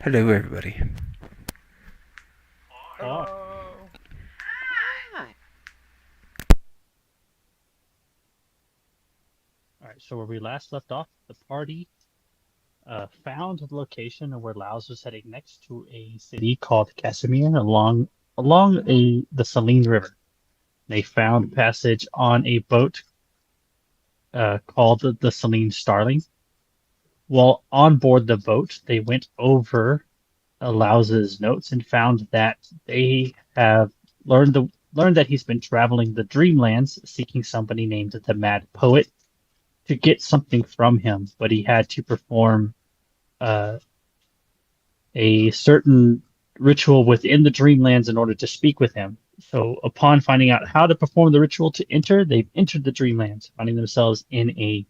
Hello, everybody. Oh, Hello. all right. So where we last left off, the party found the location of where Laos was heading next to a city called Casimir along the Saline River. They found passage on a boat called the Saline Starling. While on board the boat, they went over Laos's notes and found that they have learned that he's been traveling the Dreamlands seeking somebody named the Mad Poet to get something from him, but he had to perform uh, a certain ritual within the Dreamlands in order to speak with him. So, upon finding out how to perform the ritual to enter, they've entered the Dreamlands, finding themselves in a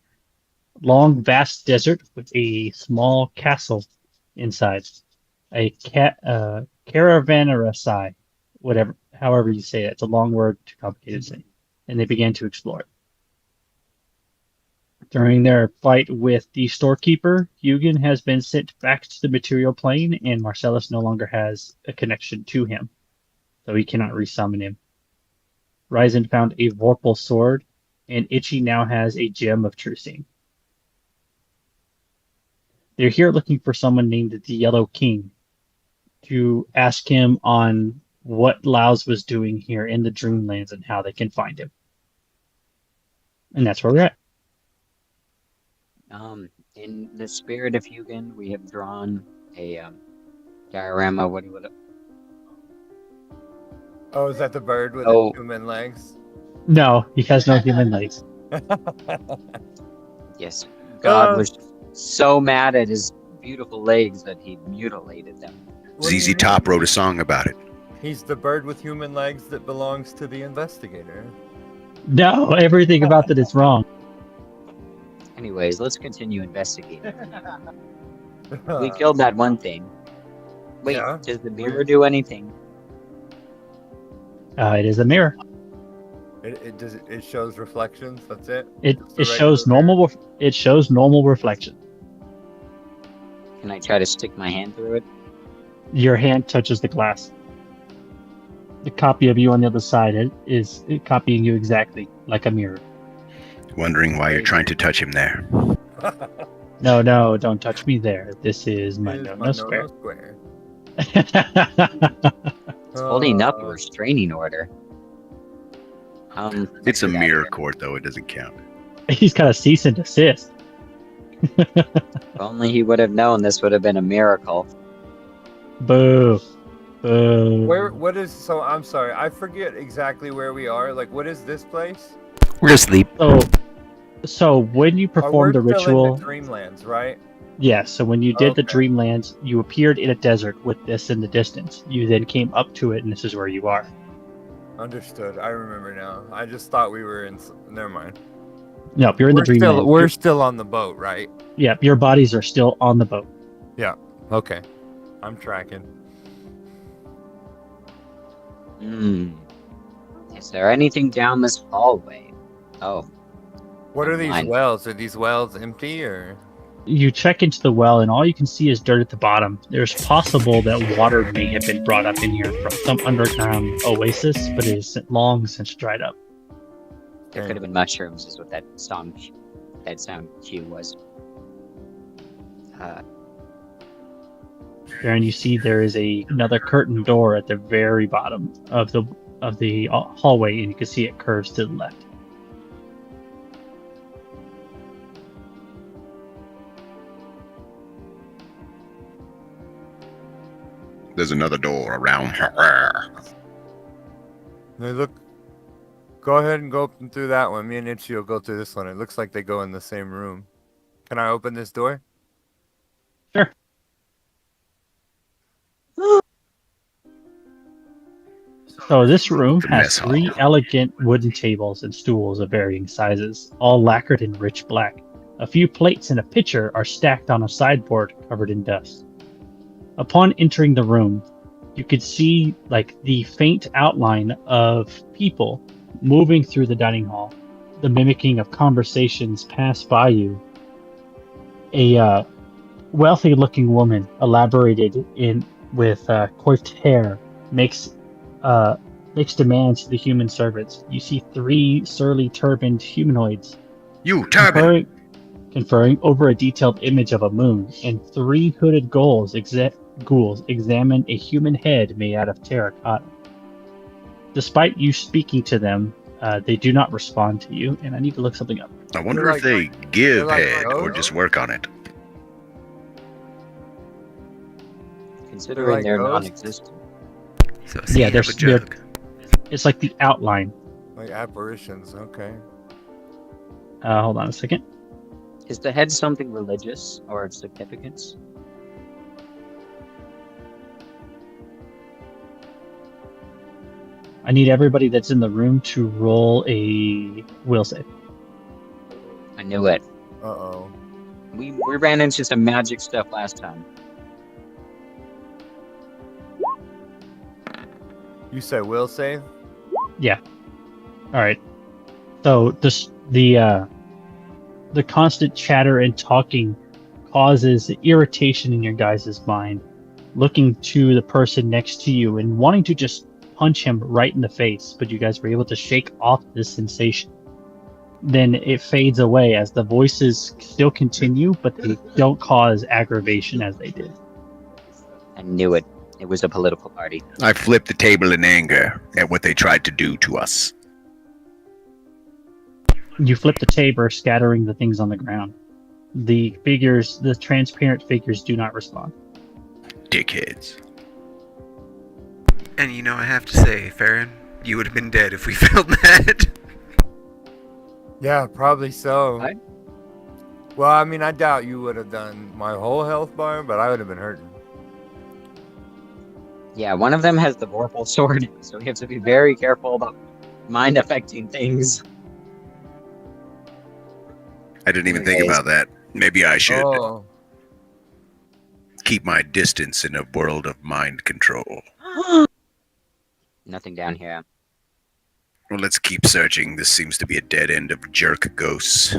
long, vast desert with a small castle inside. Caravanserai, whatever, however you say it. It's a long word, too complicated to say. And they began to explore it. During their fight with the storekeeper, Hugin has been sent back to the material plane, and Marcellus no longer has a connection to him, so he cannot resummon him. Ryzen found a Vorpal sword, and Itchy now has a gem of true seeing. They're here looking for someone named the Yellow King to ask him on what Laos was doing here in the Dreamlands and how they can find him. And that's where we're at. In the spirit of Hugin, we have drawn a diorama. Oh, is that the bird with Oh, its human legs? No, he has no human legs. yes. God Uh, was so mad at his beautiful legs that he mutilated them. what do you ZZ Top mean? wrote a song about it. He's the bird with human legs that belongs to the investigator. No, everything about that is wrong. Anyways, let's continue investigating. We killed that one thing. Wait, Yeah, does the mirror do anything? It is a mirror. it shows reflections. That's it. It Just it a regular shows mirror? normal it shows normal reflection. Can I try to stick my hand through it? Your hand touches the glass. The copy of you on the other side is copying you exactly like a mirror. Wondering why you're trying to touch him there. No, don't touch me there. This is my Here's my no-no square. square. It's holding up a Uh, restraining order. It's Let's a get outta mirror here. court, though. It doesn't count. He's got a cease and desist. If only he would have known this would have been a miracle. Boo. Boo. what is, so I'm sorry, I forget exactly where we are. Like, what is this place? We're asleep. So when you Oh, perform we're the still ritual, in the Dreamlands, right? yes, so when you did the Okay. Dreamlands, you appeared in a desert with this in the distance. You then came up to it, and this is where you are. Understood. I remember now. I just thought we were in. Never mind. Nope, you're in the Dreamlands. We're still on the boat, right? Yeah, your bodies are still on the boat. Yeah. Okay. I'm tracking. Is there anything down this hallway? Oh, What are these Mine. wells? Are these wells empty or? You check into the well, and all you can see is dirt at the bottom. There's possible that water may have been brought up in here from some underground oasis, but it is long since dried up. there could have been mushrooms, is what that sound cue was. And you see there is another curtain door at the very bottom of the hallway, and you can see it curves to the left. There's another door around here. They look. Go ahead and go through that one. Me and Itchy will go through this one. It looks like they go in the same room. Can I open this door? Sure. So this room The has mess hall. 3 elegant wooden tables and stools of varying sizes, all lacquered in rich black. A few plates and a pitcher are stacked on a sideboard covered in dust. Upon entering the room, you could see like the faint outline of people moving through the dining hall. The mimicking of conversations pass by you. A wealthy-looking woman, elaborated in with coiffed hair, makes demands to the human servants. You see 3 surly turbaned humanoids You, Turban! conferring over a detailed image of a moon, and 3 hooded ghouls examine a human head made out of terracotta. Despite you speaking to them, they do not respond to you, and I need to look something up. I wonder They're if they give like head or ghosts? just work on it. Considering like they're ghosts? non-existent. So Yeah, have a they're- jug. It's like the outline. Like apparitions, okay. Hold on a second. Is the head something religious or of significance? I need everybody that's in the room to roll a will save. I knew it. Uh-oh. We ran into some magic stuff last time. You said will save? All right. So the constant chatter and talking causes irritation in your guys' mind. Looking to the person next to you and wanting to just punch him right in the face, but you guys were able to shake off this sensation. Then it fades away as the voices still continue, but they don't cause aggravation as they did. I knew it. It was a political party. I flipped the table in anger at what they tried to do to us. You flip the table, scattering the things on the ground. The transparent figures do not respond. Dickheads. And you know, I have to say, Farron, you would have been dead if we failed that. Yeah, probably so. What? Well, I mean, I doubt you would have done my whole health bar, but I would have been hurting. Yeah, one of them has the Vorpal sword, so we have to be very careful about mind-affecting things. I didn't even think Anyways. about that. Maybe I should Oh, keep my distance in a world of mind control. Nothing down here. Well, let's keep searching. This seems to be a dead end of jerk ghosts.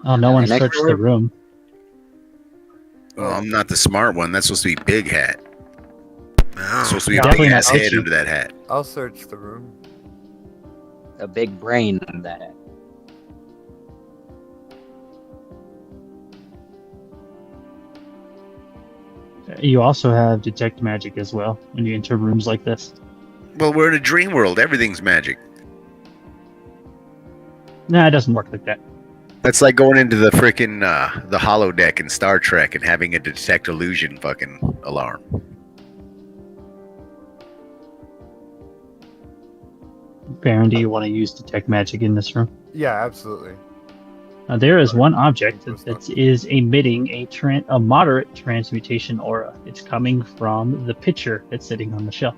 Oh, no one Next searched the room. Well, I'm not the smart one. That's supposed to be Big Hat. Oh. Supposed to be a Definitely big not ass head Archie. under that hat. I'll search the room. A big brain on that. You also have detect magic as well when you enter rooms like this. Well, we're in a dream world. Everything's magic. Nah, it doesn't work like that. That's like going into the frickin' the holodeck in Star Trek and having a detect illusion fucking alarm. Baron, do you want to use detect magic in this room? Yeah, absolutely. There is one object that is emitting a moderate transmutation aura. It's coming from the pitcher that's sitting on the shelf.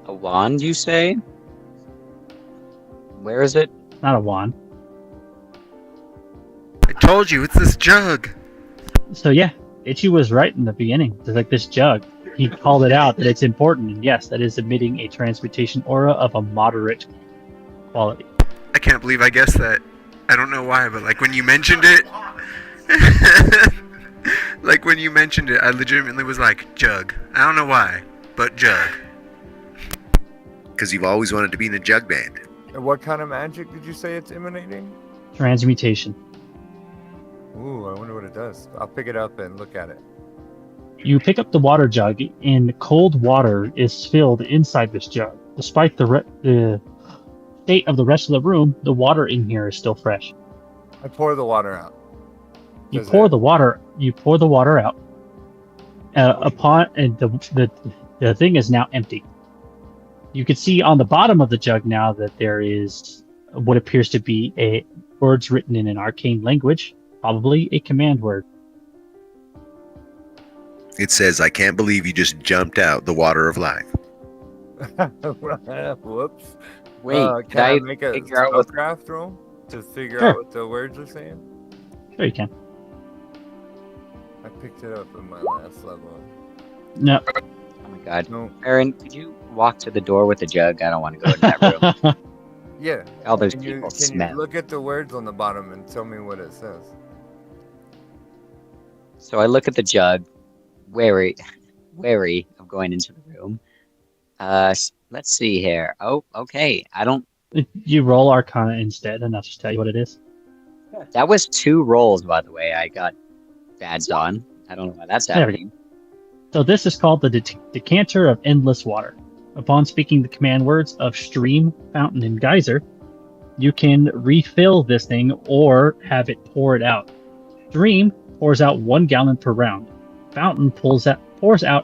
A wand, you say? Where is it? Not a wand. I told you, it's this jug. So yeah, Itchy was right in the beginning. There's like this jug. He called it out that it's important, and yes, that is emitting a transmutation aura of a moderate quality. I can't believe I guessed that. I don't know why, but like when you mentioned it, like when you mentioned it, I legitimately was like, jug. I don't know why, but jug. Because you've always wanted to be in a jug band. And what kind of magic did you say it's emanating? Transmutation. Ooh, I wonder what it does. I'll pick it up and look at it. You pick up the water jug, and cold water is filled inside this jug. Despite the state of the rest of the room, the water in here is still fresh. I pour the water out. You Does pour it- the water. You pour the water out. The thing is now empty. You can see on the bottom of the jug now that there is what appears to be words written in an arcane language, probably a command word. It says, I can't believe you just jumped out the water of life. Whoops. Wait, Can I did I make a figure out what... spellcraft roll to figure Sure. out what the words are saying? Sure you can. I picked it up in my last level. No. Oh my god. No. Aaron, could you walk to the door with the jug? I don't want to go in that room. Yeah. All those Can people you smell. look at the words on the bottom and tell me what it says? So I look at the jug, wary of going into the room. Let's see here. Oh, okay. I don't. You roll Arcana instead, and I'll just tell you what it is. That was 2 rolls, by the way. I got bads on. I don't know why that's There we go. happening. So this is called the Decanter of Endless Water. Upon speaking the command words of stream, fountain, and geyser, you can refill this thing or have it pour it out. Stream pours out 1 gallon per round. Fountain pours out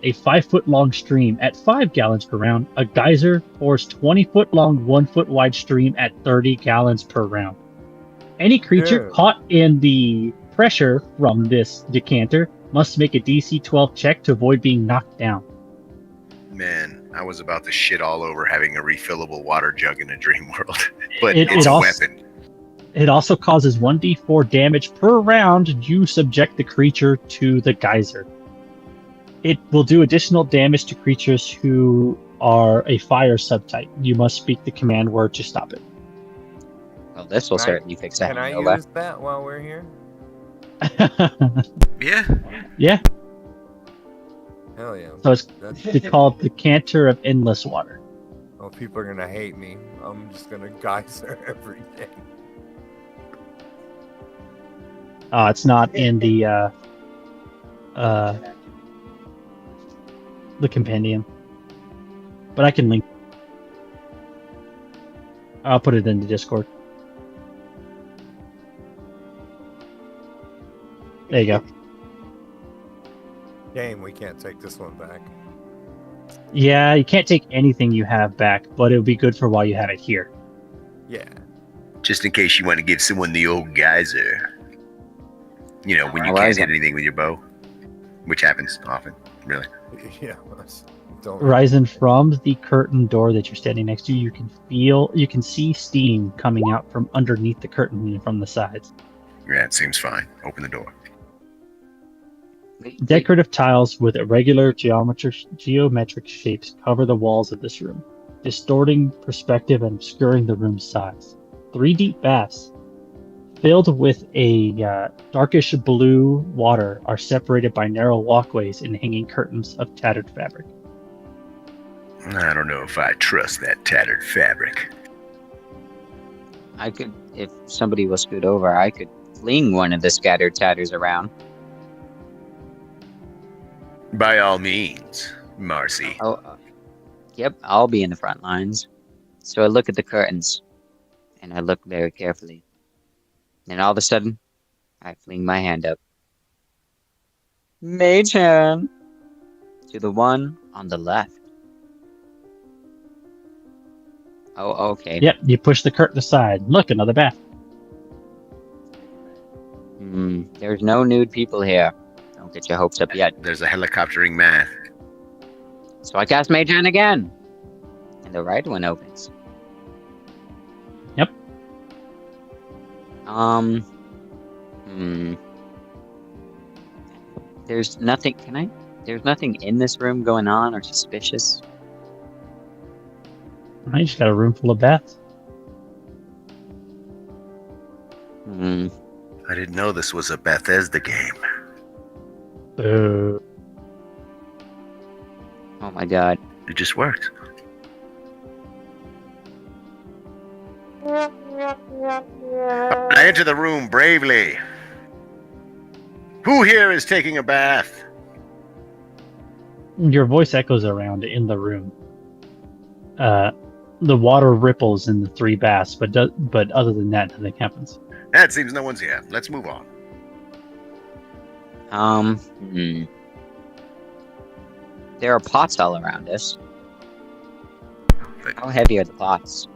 a 5-foot-long stream at 5 gallons per round. A geyser pours 20-foot-long, 1-foot-wide stream at 30 gallons per round. Any creature Yeah. caught in the pressure from this decanter must make a DC 12 check to avoid being knocked down. Man, I was about to shit all over having a refillable water jug in a dream world, but It it's a also- weapon. It also causes 1d4 damage per round you subject the creature to the geyser. It will do additional damage to creatures who are a fire subtype. You must speak the command word to stop it. Well, this will Can I- certainly fix that. Can I Nola. use that while we're here? Yeah. Yeah, Hell yeah. so it's That's, called the Decanter of Endless Water. oh, people are gonna hate me. I'm just gonna geyser everything. It's not in the compendium, but I can link. I'll put it in the Discord. There you go. Game, we can't take this one back. Yeah, you can't take anything you have back, but it would be good for while you have it here. Yeah. Just in case you want to give someone the old geyser. You know, when you Why can't is hit it? anything with your bow, which happens often, really. Yeah. Don't. Rising from the curtain door that you're standing next to, you can see steam coming out from underneath the curtain and from the sides. Yeah, it seems fine. Open the door. Decorative tiles with irregular geometric shapes cover the walls of this room, distorting perspective and obscuring the room's size. 3 deep baths, filled with a darkish blue water, are separated by narrow walkways and hanging curtains of tattered fabric. I don't know if I trust that tattered fabric. I could, if somebody will scoot over, I could fling one of the scattered tatters around. By all means, Marcy. Oh, yep, I'll be in the front lines. So I look at the curtains, and I look very carefully. And all of a sudden, I fling my hand up. Mage hand! To the one on the left. Oh, okay. Yep, you push the curtain aside. Look, another bath. There's no nude people here. Don't get your hopes up yet. There's a helicoptering man. So I cast Mage Hand again. And the right one opens. Yep. There's nothing, there's nothing in this room going on or suspicious. I just got a room full of baths. I didn't know this was a Bethesda game. Boo. Oh my god. It just worked. I enter the room bravely. Who here is taking a bath? Your voice echoes around in the room. The water ripples in the 3 baths, but other than that, nothing happens. That seems no one's here. Let's move on. There are pots all around us. How heavy are the pots?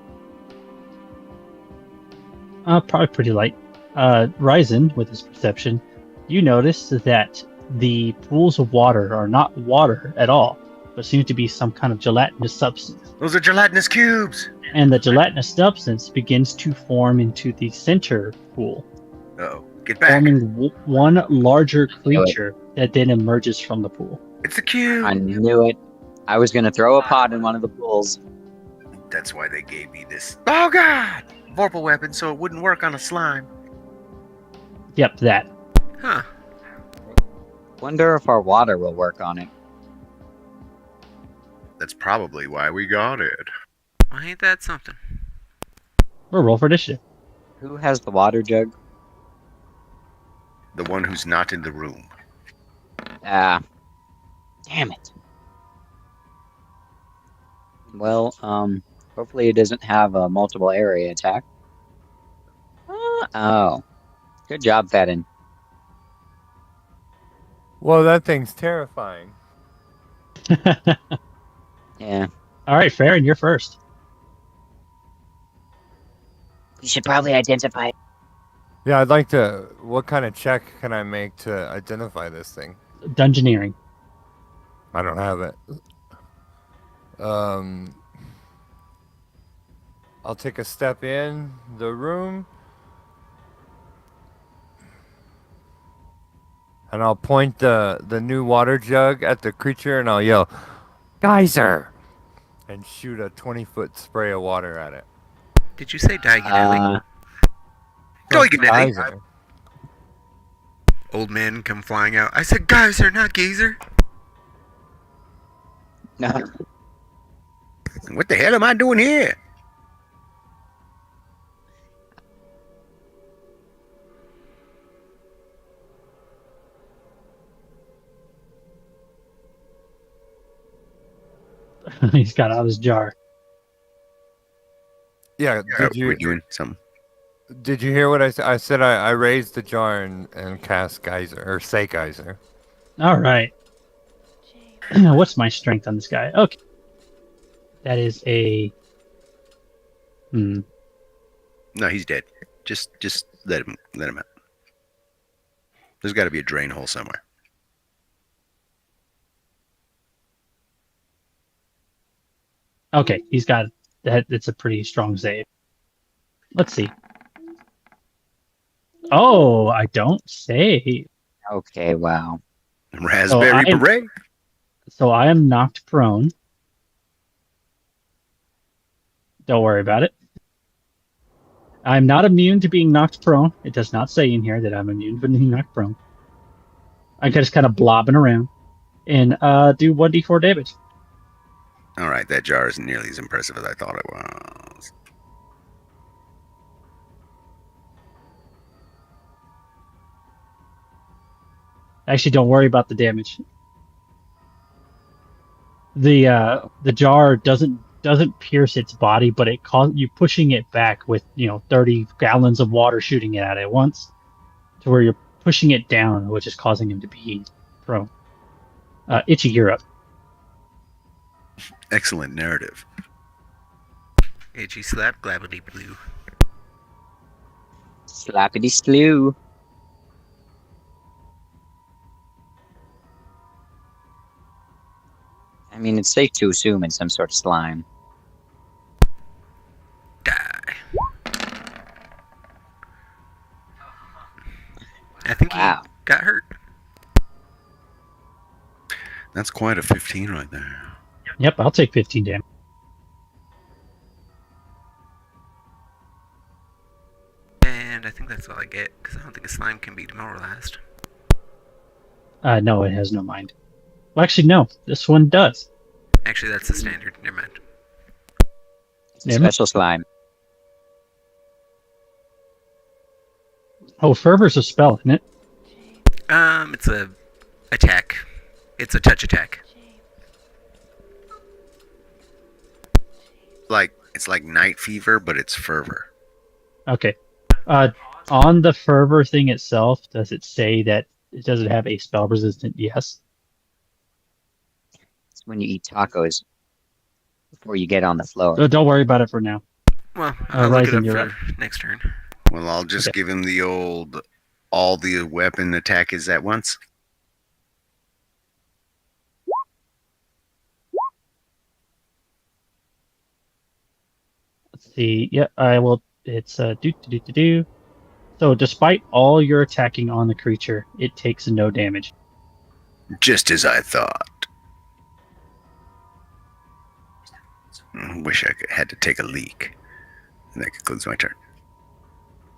Probably pretty light. Ryzen, with his perception, you notice that the pools of water are not water at all, but seem to be some kind of gelatinous substance. Those are gelatinous cubes. And the gelatinous substance begins to form into the center pool, Uh-oh. Get back. forming one larger creature that then emerges from the pool. It's a cube. I knew it. I was gonna throw a pot in one of the pools. That's why they gave me this. Oh god! Vorpal weapon, so it wouldn't work on a slime. Yep, that. Huh. Wonder if our water will work on it. That's probably why we got it. Well, ain't that something? We'll roll for initiative. Who has the water jug? The one who's not in the room. Ah. Damn it. Well, hopefully it doesn't have a multiple area attack. Oh. Good job, Fedden. Whoa, that thing's terrifying. Yeah. All right, Farron, you're first. You should probably identify it. Yeah, I'd like to. What kind of check can I make to identify this thing? Dungeoneering. I don't have it. I'll take a step in the room. And I'll point the new water jug at the creature and I'll yell, "Geyser!" And shoot a 20-foot spray of water at it. Did you say diagonally? Diagonally. Geyser. Old man come flying out. I said geyser, not geezer. No. What the hell am I doing here? He's got out his jar. Yeah, We're doing something. did you hear what I said? I said I raised the jar and cast Geyser, or say Geyser. All right. What's my strength on this guy? Okay. That is a... No, he's dead. Just let him out. There's got to be a drain hole somewhere. Okay, he's got that. It's a pretty strong save. Let's see. Oh, I don't say. Okay, wow. Raspberry beret. So I am knocked prone. Don't worry about it. I'm not immune to being knocked prone. It does not say in here that I'm immune to being knocked prone. I'm just kind of blobbing around and do 1d4 damage. All right, that jar isn't nearly as impressive as I thought it was. Actually, don't worry about the damage. The jar doesn't pierce its body, but it causes you pushing it back with 30 gallons of water shooting it at it once, to where you're pushing it down, which is causing him to be prone. Itchy, you're up. Excellent narrative. Itchy slap, glabbity blue. Slappity slew. I mean, it's safe to assume it's some sort of slime. Die. I think Wow. he got hurt. That's quite a 15 right there. Yep, I'll take 15 damage. And I think that's all I get, because I don't think a slime can be demoralized. No, it has no mind. Well, actually, no. This one does. Actually, that's the standard. Never mind. It's a special slime. Oh, Fervor's a spell, isn't it? It's a attack. It's a touch attack. It's like night fever, but it's fervor. Okay. On the Fervor thing itself, does it say that it doesn't have a spell resistant? Yes. It's when you eat tacos before you get on the floor. So don't worry about it for now. Well, I'll look it Ryzen, up you're for next turn. Well, I'll just Okay. give him the old, all the weapon attack is at once. Let's see. Yeah, I will. It's do. So despite all your attacking on the creature, it takes no damage. Just as I thought. Wish had to take a leak. And that concludes my turn.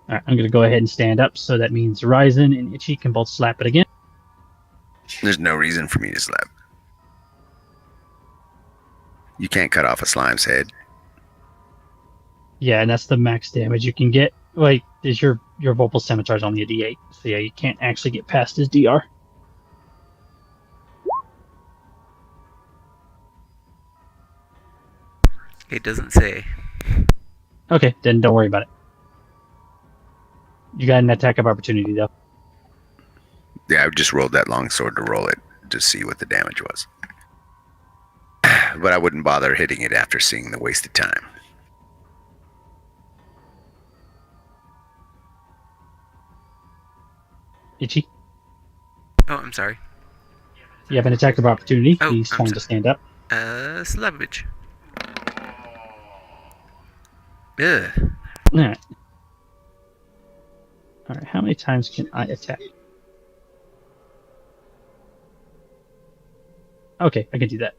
All right, I'm going to go ahead and stand up, so that means Ryzen and Itchy can both slap it again. There's no reason for me to slap. You can't cut off a slime's head. Yeah, and that's the max damage you can get. Like, is your Vorpal Scimitar's only a D8, so yeah, you can't actually get past his DR. It doesn't say. Okay, then don't worry about it. You got an attack of opportunity, though. Yeah, I just rolled that long sword to roll it to see what the damage was. But I wouldn't bother hitting it after seeing the wasted time. Itchy, Oh, I'm sorry. you have an attack of opportunity. Oh, He's I'm trying to stand up. Slavage. Ugh. Alright. Alright, how many times can I attack? Okay, I can do that.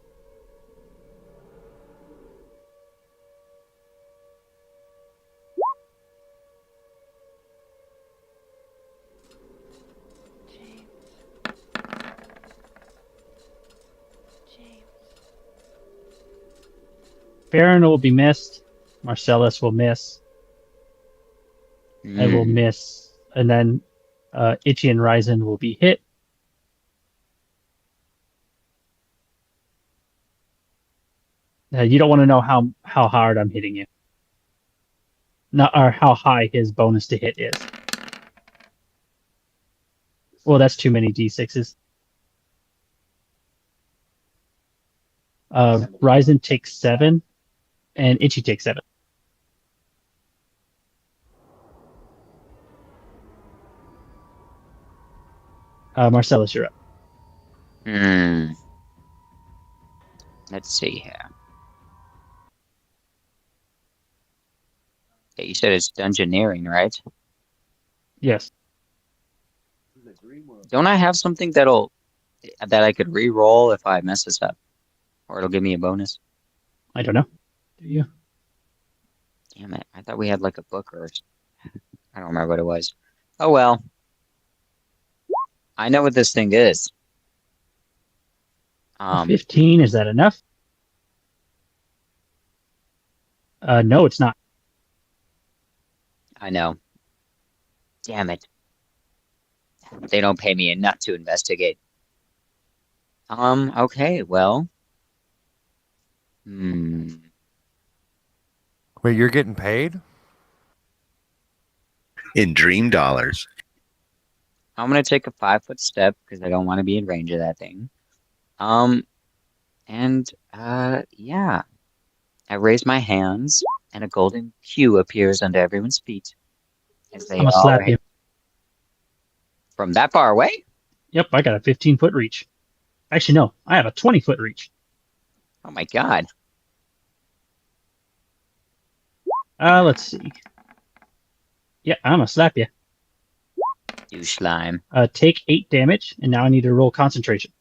Baron will be missed. Marcellus will miss. I will miss. And then Itchy and Ryzen will be hit. You don't want to know how hard I'm hitting you. Not, or how high his bonus to hit is. Well, that's too many D6s. Ryzen takes 7, and Itchy takes 7. Marcellus, you're up. Let's see here. Okay, you said it's dungeoneering, right? Yes. Don't I have something that I could re-roll if I mess this up? Or it'll give me a bonus? I don't know. Do you? Damn it. I thought we had like a book or I don't remember what it was. Oh well. I know what this thing is. 15, is that enough? No, it's not. I know. Damn it. They don't pay me enough to investigate. Okay, well. Wait, you're getting paid? In dream dollars. I'm gonna take a 5-foot step because I don't want to be in range of that thing. Yeah. I raise my hands and a golden cue appears under everyone's feet as they I'm gonna all slap you. From that far away? Yep, I got a 15-foot reach. Actually, no, I have a 20-foot reach. Oh my god. Let's see. Yeah, I'm gonna slap you. You slime. Take 8 damage, and now I need to roll concentration.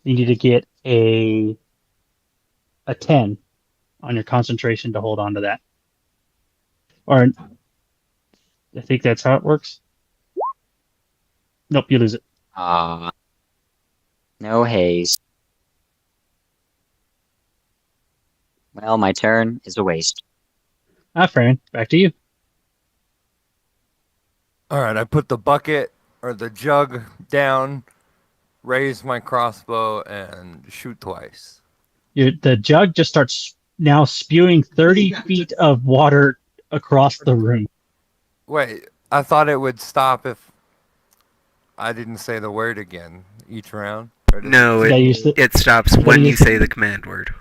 You need to get a 10 on your concentration to hold on to that. Or I think that's how it works. Nope, you lose it. No haste. Well, my turn is a waste. Fran, back to you. All right, I put the bucket or the jug down, raise my crossbow, and shoot twice. The jug just starts now spewing 30 feet of water across the room. Wait, I thought it would stop if I didn't say the word again each round. No, it stops when you say the command word.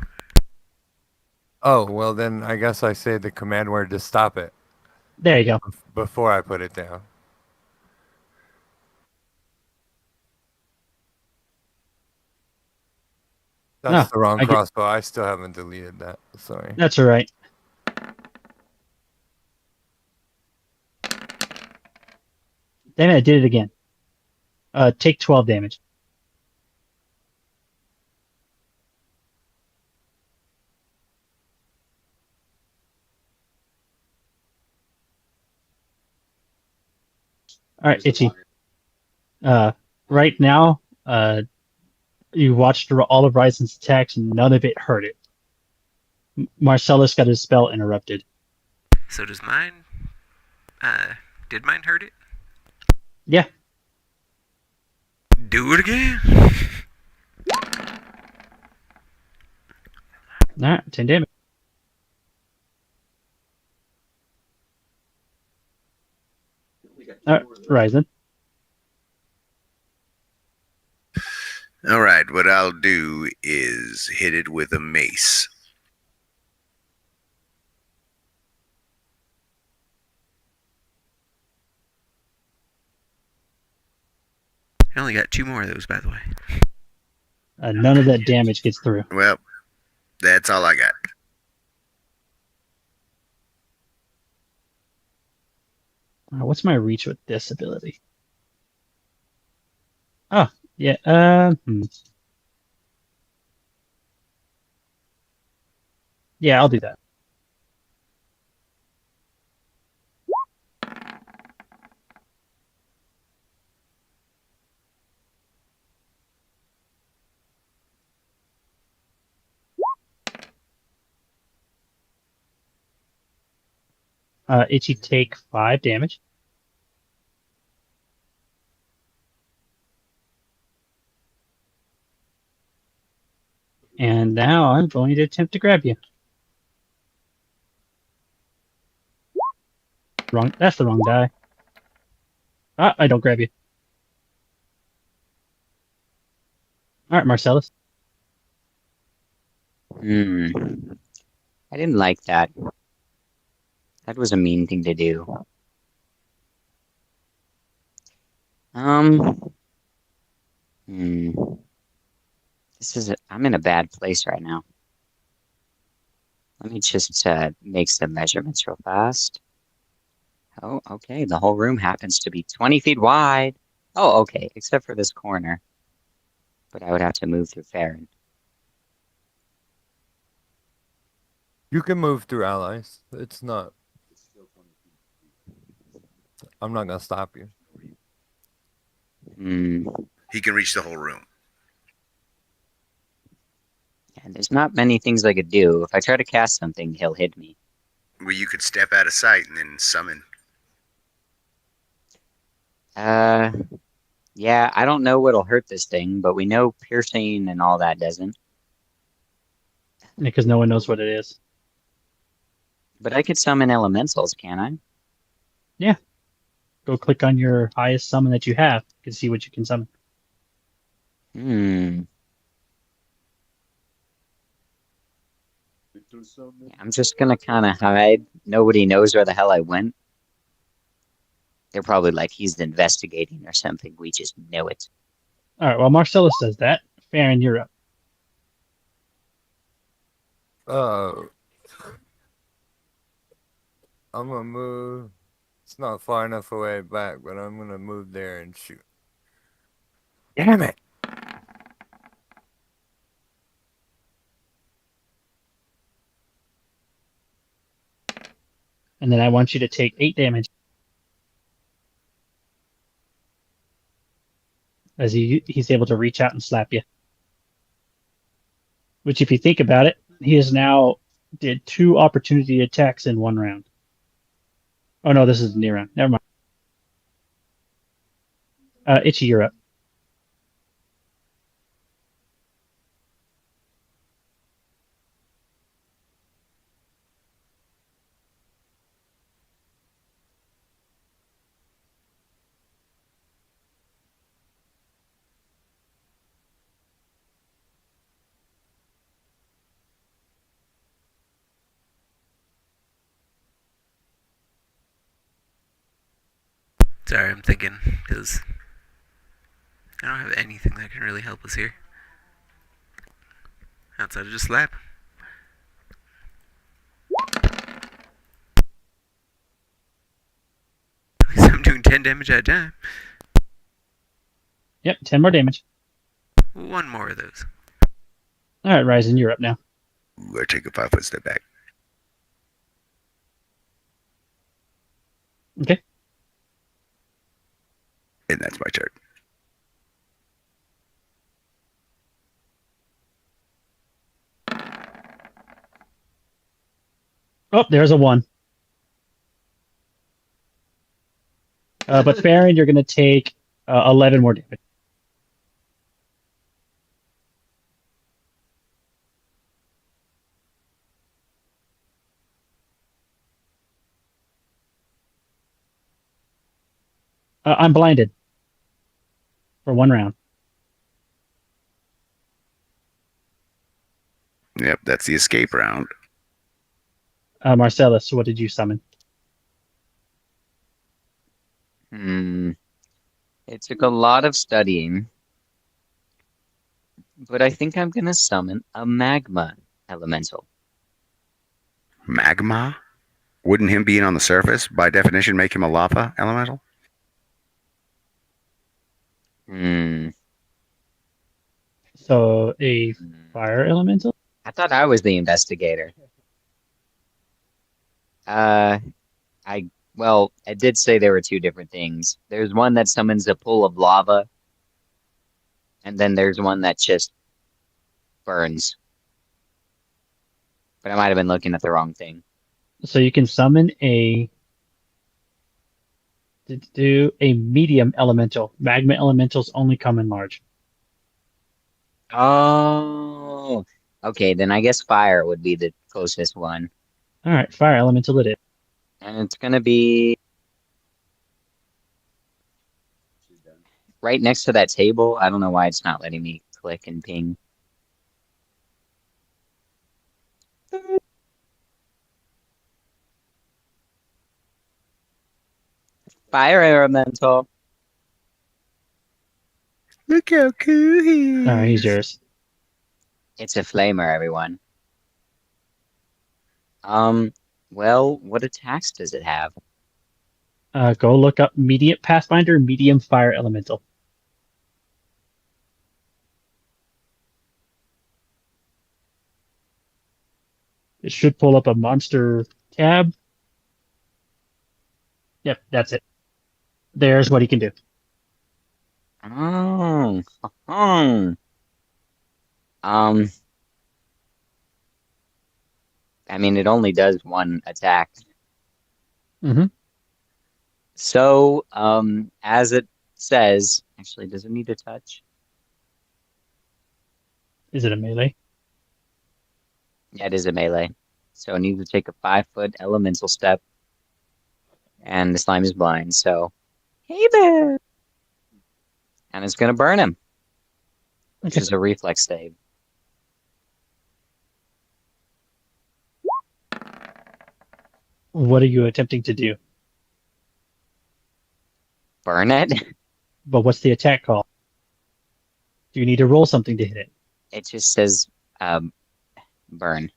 Oh, well then I guess I say the command word to stop it. There you go. Before I put it down. That's the wrong crossbow. I still haven't deleted that. Sorry. That's all right. Damn it, I did it again. Take 12 damage. All right, Itchy. Right now, you watched all of Ryzen's attacks, and none of it hurt it. Marcellus got his spell interrupted. So does mine? Did mine hurt it? Yeah. Do it again. All right, 10 damage. All right, Ryzen. All right, what I'll do is hit it with a mace. I only got 2 more of those, by the way. None of that damage gets through. Well, that's all I got. What's my reach with this ability? Oh, yeah. Yeah, I'll do that. Itchy take 5 damage. And now I'm going to attempt to grab you. Wrong. That's the wrong die. I don't grab you. All right, Marcellus. I didn't like that. That was a mean thing to do. I'm in a bad place right now. Let me just make some measurements real fast. Oh, okay. The whole room happens to be 20 feet wide. Oh, okay. Except for this corner. But I would have to move through Farron. You can move through allies. It's not. I'm not gonna stop you. He can reach the whole room. And there's not many things I could do. If I try to cast something, he'll hit me. Well, you could step out of sight and then summon. Yeah, I don't know what'll hurt this thing, but we know piercing and all that doesn't. Because no one knows what it is. But I could summon elementals, can I? Yeah. Go click on your highest summon that you have. You can see what you can summon. I'm just gonna kind of hide. Nobody knows where the hell I went. They're probably like, he's investigating or something. We just know it. All right, well, Marcellus says that. Farron, you're up. I'm gonna move. It's not far enough away back, but I'm gonna move there and shoot. Damn it! And then I want you to take 8 damage. As he's able to reach out and slap you. Which, if you think about it, he has now did 2 opportunity attacks in 1 round. Oh no, this is near round. Never mind. Itchy, you're up. Sorry, I'm thinking, because I don't have anything that can really help us here. Outside of just slap. At least I'm doing 10 damage at a time. Yep, 10 more damage. 1 more of those. All right, Ryzen, you're up now. Ooh, I take a 5-foot step back. Okay. And that's my turn. Oh, there's a 1. But Farron, you're going to take 11 more damage. I'm blinded for 1 round. Yep, that's the escape round. Marcellus, what did you summon? It took a lot of studying, but I think I'm gonna summon a magma elemental. Magma? Wouldn't him being on the surface, by definition, make him a lava elemental? So a fire elemental? I thought I was the investigator. Well, I did say there were 2 different things. There's one that summons a pool of lava, and then there's one that just burns. But I might have been looking at the wrong thing. So you can summon a medium elemental. Magma elementals only come in large. Oh, okay, then I guess fire would be the closest one. All right, fire elemental it is. And it's gonna be right next to that table. I don't know why it's not letting me click and ping. Fire elemental. Look how cool he is. All right, he's yours. It's a flamer, everyone. Well, what attacks does it have? Go look up medium Pathfinder, medium fire elemental. It should pull up a monster tab. Yep, that's it. There's what he can do. Oh, I mean, it only does 1 attack. Mm-hmm. So, as it says, actually, does it need to touch? Is it a melee? Yeah, it is a melee. So it needs to take a 5-foot elemental step. And the slime is blind, so hey there! And it's gonna burn him. Which is a reflex save. What are you attempting to do? Burn it? But what's the attack call? Do you need to roll something to hit it? It just says burn.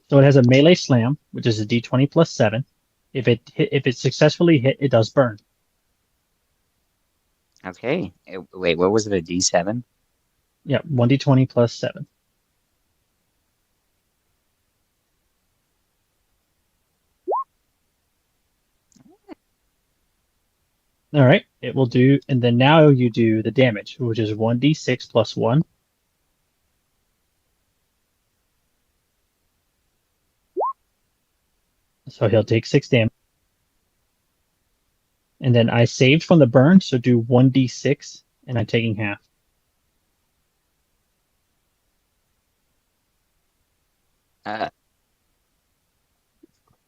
So it has a melee slam, which is a d20 plus 7. If it successfully hit, it does burn. Okay. Wait, what was it? A D7? Yeah, 1d20 plus 7. All right, it will do, and then now you do the damage, which is 1d6 plus 1. So he'll take 6 damage. And then I saved from the burn, so do 1d6, and I'm taking half.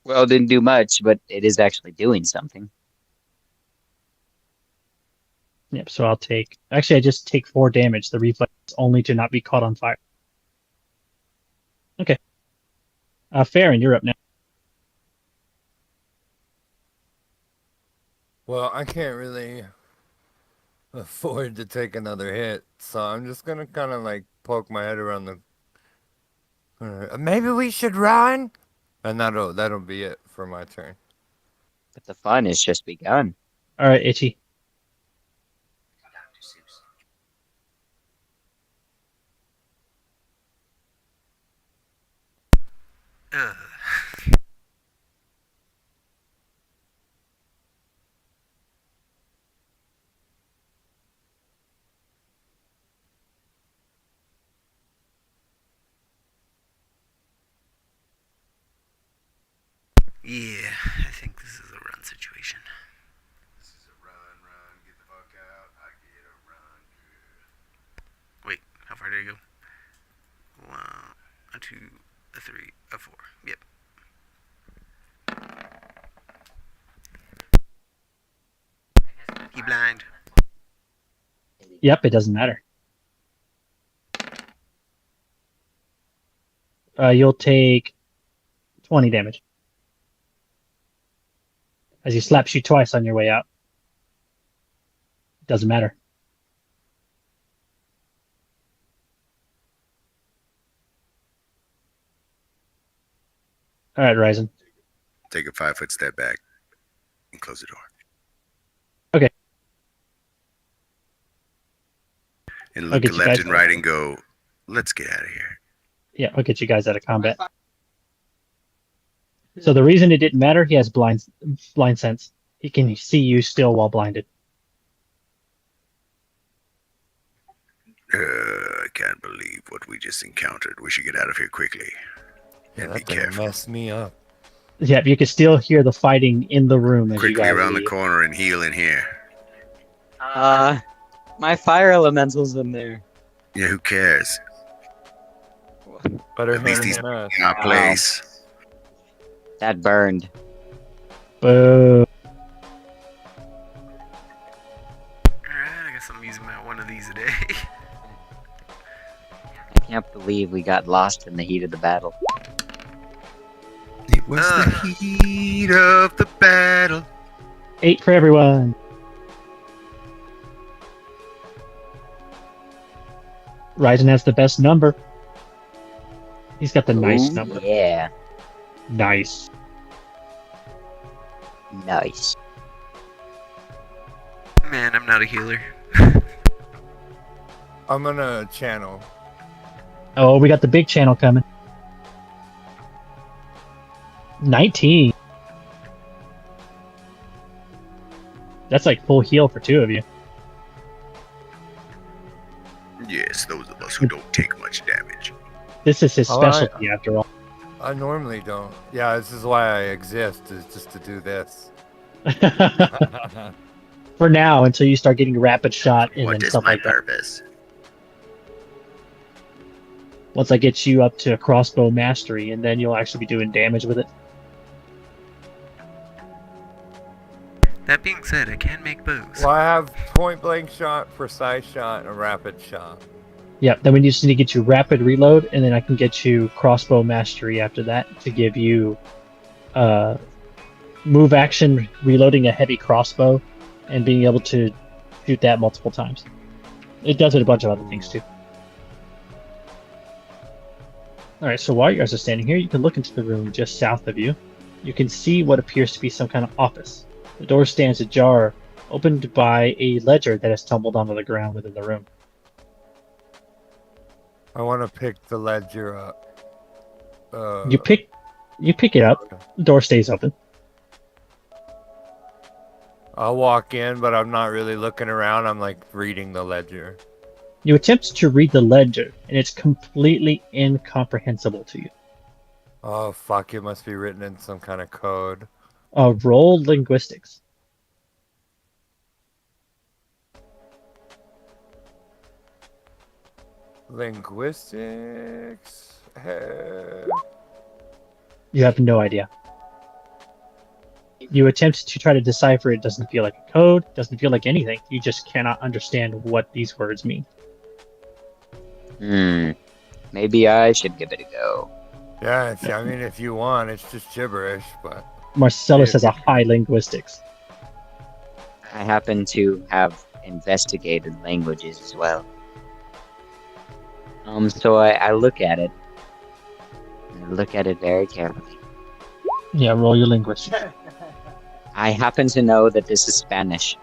Well, it didn't do much, but it is actually doing something. Yep, so I'll take... Actually, I just take 4 damage. The reflex is only to not be caught on fire. Okay. Farron, you're up now. Well, I can't really afford to take another hit, so I'm just gonna kind of like poke my head around the corner. Maybe we should run, and that'll be it for my turn. But the fun has just begun. All right, Itchy. Ugh. Yeah, I think this is a run situation. This is a run, get the fuck out. I get a run. Wait, how far did I go? 1, a 2, a 3, a 4. Yep. He blind. Yep, it doesn't matter. You'll take 20 damage as he slaps you twice on your way out. Doesn't matter. All right, Ryzen. Take a 5-foot step back and close the door. Okay. And I'll look get to you left guys and right and go, let's get out of here. Yeah, I'll get you guys out of combat. So the reason it didn't matter, he has blind sense. He can see you still while blinded. I can't believe what we just encountered. We should get out of here quickly. Yeah, And be that thing careful. messed me up. Yeah, you can still hear the fighting in the room as Quickly you guys around the leave. corner and heal in here. My fire elemental's in there. Yeah, who cares? Better At least him he's than us. in our Wow. place. That burned. Boo. Alright, I guess I'm using about one of these a day. I can't believe we got lost in the heat of the battle. It was the heat of the battle. 8 for everyone. Ryzen has the best number. He's got the nice Ooh, number. Yeah. Nice. Nice. Man, I'm not a healer. I'm gonna channel. Oh, we got the big channel coming. 19. That's like full heal for 2 of you. Yes, those of us who don't take much damage. This is his All right. specialty after all. I normally don't. Yeah, this is why I exist, is just to do this. For now, until you start getting rapid shot and What then is stuff my like that. purpose? Once I get you up to crossbow mastery, and then you'll actually be doing damage with it. That being said, I can make bows. Well, I have point blank shot, precise shot, and a rapid shot. Yeah, then we just need to get you rapid reload, and then I can get you crossbow mastery after that to give you move action, reloading a heavy crossbow, and being able to shoot that multiple times. It does it a bunch of other things too. Alright, so while you guys are standing here, you can look into the room just south of you. You can see what appears to be some kind of office. The door stands ajar, opened by a ledger that has tumbled onto the ground within the room. I want to pick the ledger up. You pick it up. The door stays open. I'll walk in, but I'm not really looking around. I'm like reading the ledger. You attempt to read the ledger, and it's completely incomprehensible to you. Oh, fuck. It must be written in some kind of code. Roll linguistics. Linguistics. You have no idea. You attempt to try to decipher it. Doesn't feel like a code. Doesn't feel like anything. You just cannot understand what these words mean. Maybe I should give it a go. Yeah, I mean, if you want, it's just gibberish, but... Marcellus has a high linguistics. I happen to have investigated languages as well. So I look at it. And I look at it very carefully. Yeah, roll your linguistics. I happen to know that this is Spanish.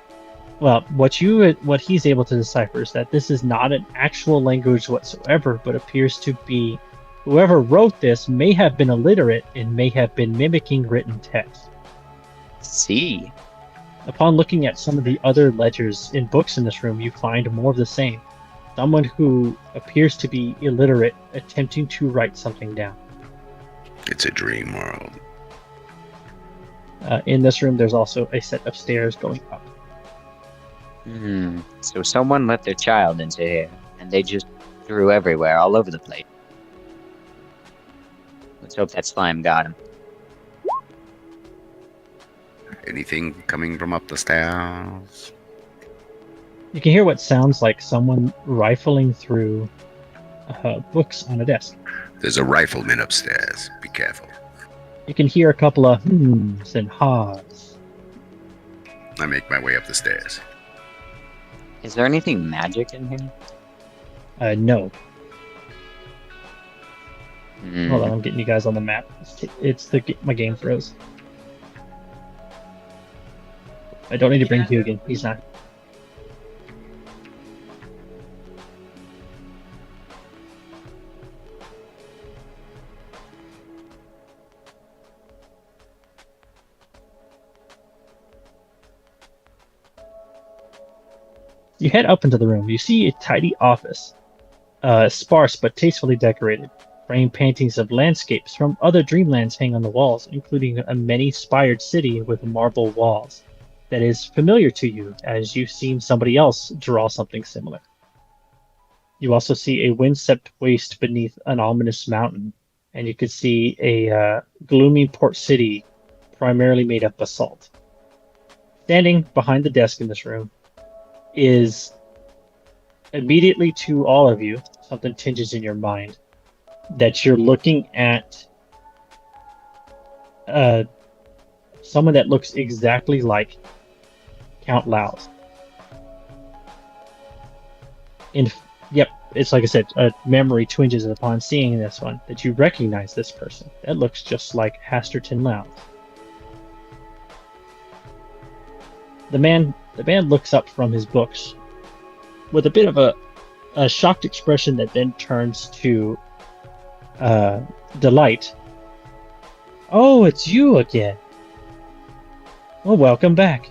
Well, what he's able to decipher is that this is not an actual language whatsoever, but appears to be Whoever wrote this may have been illiterate and may have been mimicking written text. See. Upon looking at some of the other ledgers in books in this room, you find more of the same. Someone who appears to be illiterate attempting to write something down. It's a dream world. In this room, there's also a set of stairs going up. So someone let their child into here, and they just threw everywhere, all over the place. Let's hope that slime got him. Anything coming from up the stairs? You can hear what sounds like someone rifling through books on a desk. There's a rifleman upstairs. Be careful. You can hear a couple of hmms and haws. I make my way up the stairs. Is there anything magic in here? No. Hmm. Hold on, I'm getting you guys on the map. My game froze. I don't need to bring Hugin. He's not. You head up into the room. You see a tidy office, sparse but tastefully decorated. Framed paintings of landscapes from other dreamlands hang on the walls, including a many-spired city with marble walls that is familiar to you as you've seen somebody else draw something similar. You also see a wind-swept waste beneath an ominous mountain, and you could see a gloomy port city primarily made of basalt. Standing behind the desk in this room is immediately to all of you, something tinges in your mind, that you're looking at someone that looks exactly like Count Laos. Yep, it's like I said, a memory twinges upon seeing this one, that you recognize this person. That looks just like Hasterton Laos. The man looks up from his books with a bit of a shocked expression that then turns to delight. Oh, it's you again. Well, welcome back.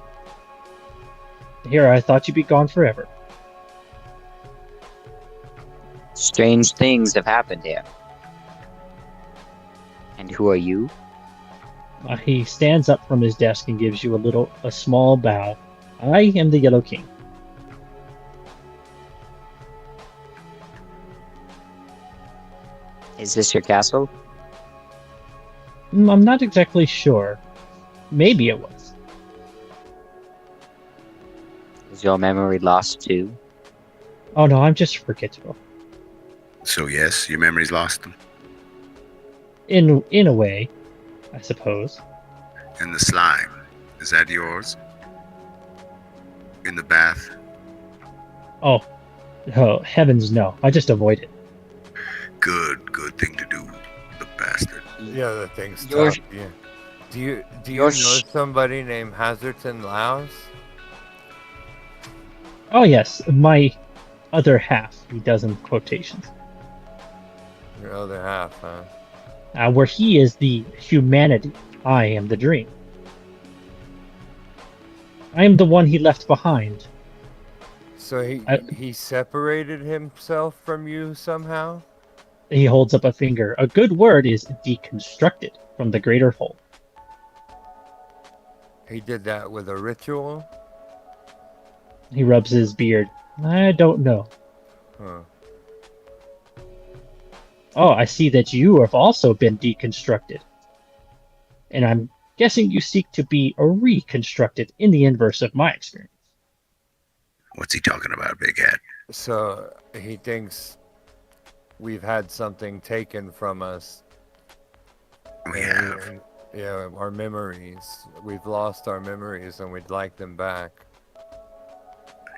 Here, I thought you'd be gone forever. Strange things have happened here. And who are you? He stands up from his desk and gives you a small bow. I am the Yellow King. Is this your castle? I'm not exactly sure. Maybe it was. Is your memory lost too? Oh no, I'm just forgetful. So yes, your memory's lost. In a way, I suppose. And the slime, is that yours? In the bath? Oh, heavens no. I just avoid it. Good thing to do, the bastard. Yeah, the thing's Your- tough. Yeah. Do you your know somebody named Hazerton Laos? Oh yes, my other half, he does in quotations. Your other half, huh? Where he is the humanity, I am the dream. I am the one he left behind. So he separated himself from you somehow? He holds up a finger. A good word is deconstructed from the greater whole. He did that with a ritual? He rubs his beard. I don't know. Huh. Oh, I see that you have also been deconstructed. And I'm guessing you seek to be reconstructed in the inverse of my experience. What's he talking about, Big Hat? So he thinks we've had something taken from us. We have. Yeah, our memories. We've lost our memories and we'd like them back.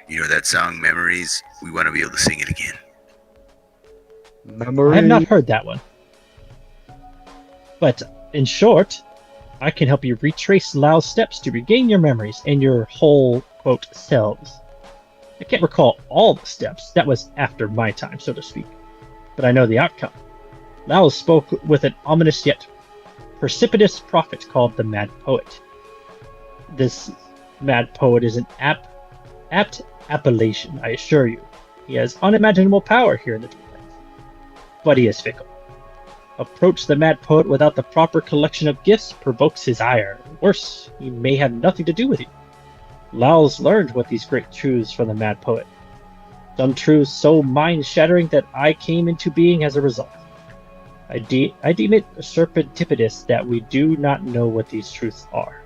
You know that song, Memories? We want to be able to sing it again. Memory? I have not heard that one. But in short, I can help you retrace Lao's steps to regain your memories and your whole, quote, selves. I can't recall all the steps. That was after my time, so to speak. But I know the outcome. Lao spoke with an ominous yet precipitous prophet called the Mad Poet. This Mad Poet is an apt appellation, I assure you. He has unimaginable power here in the Dreamlands. But he is fickle. Approach the Mad Poet without the proper collection of gifts provokes his ire. Worse, he may have nothing to do with you. Laos learned what these great truths from the Mad Poet. Some truths so mind-shattering that I came into being as a result. I deem it serpentipitous that we do not know what these truths are.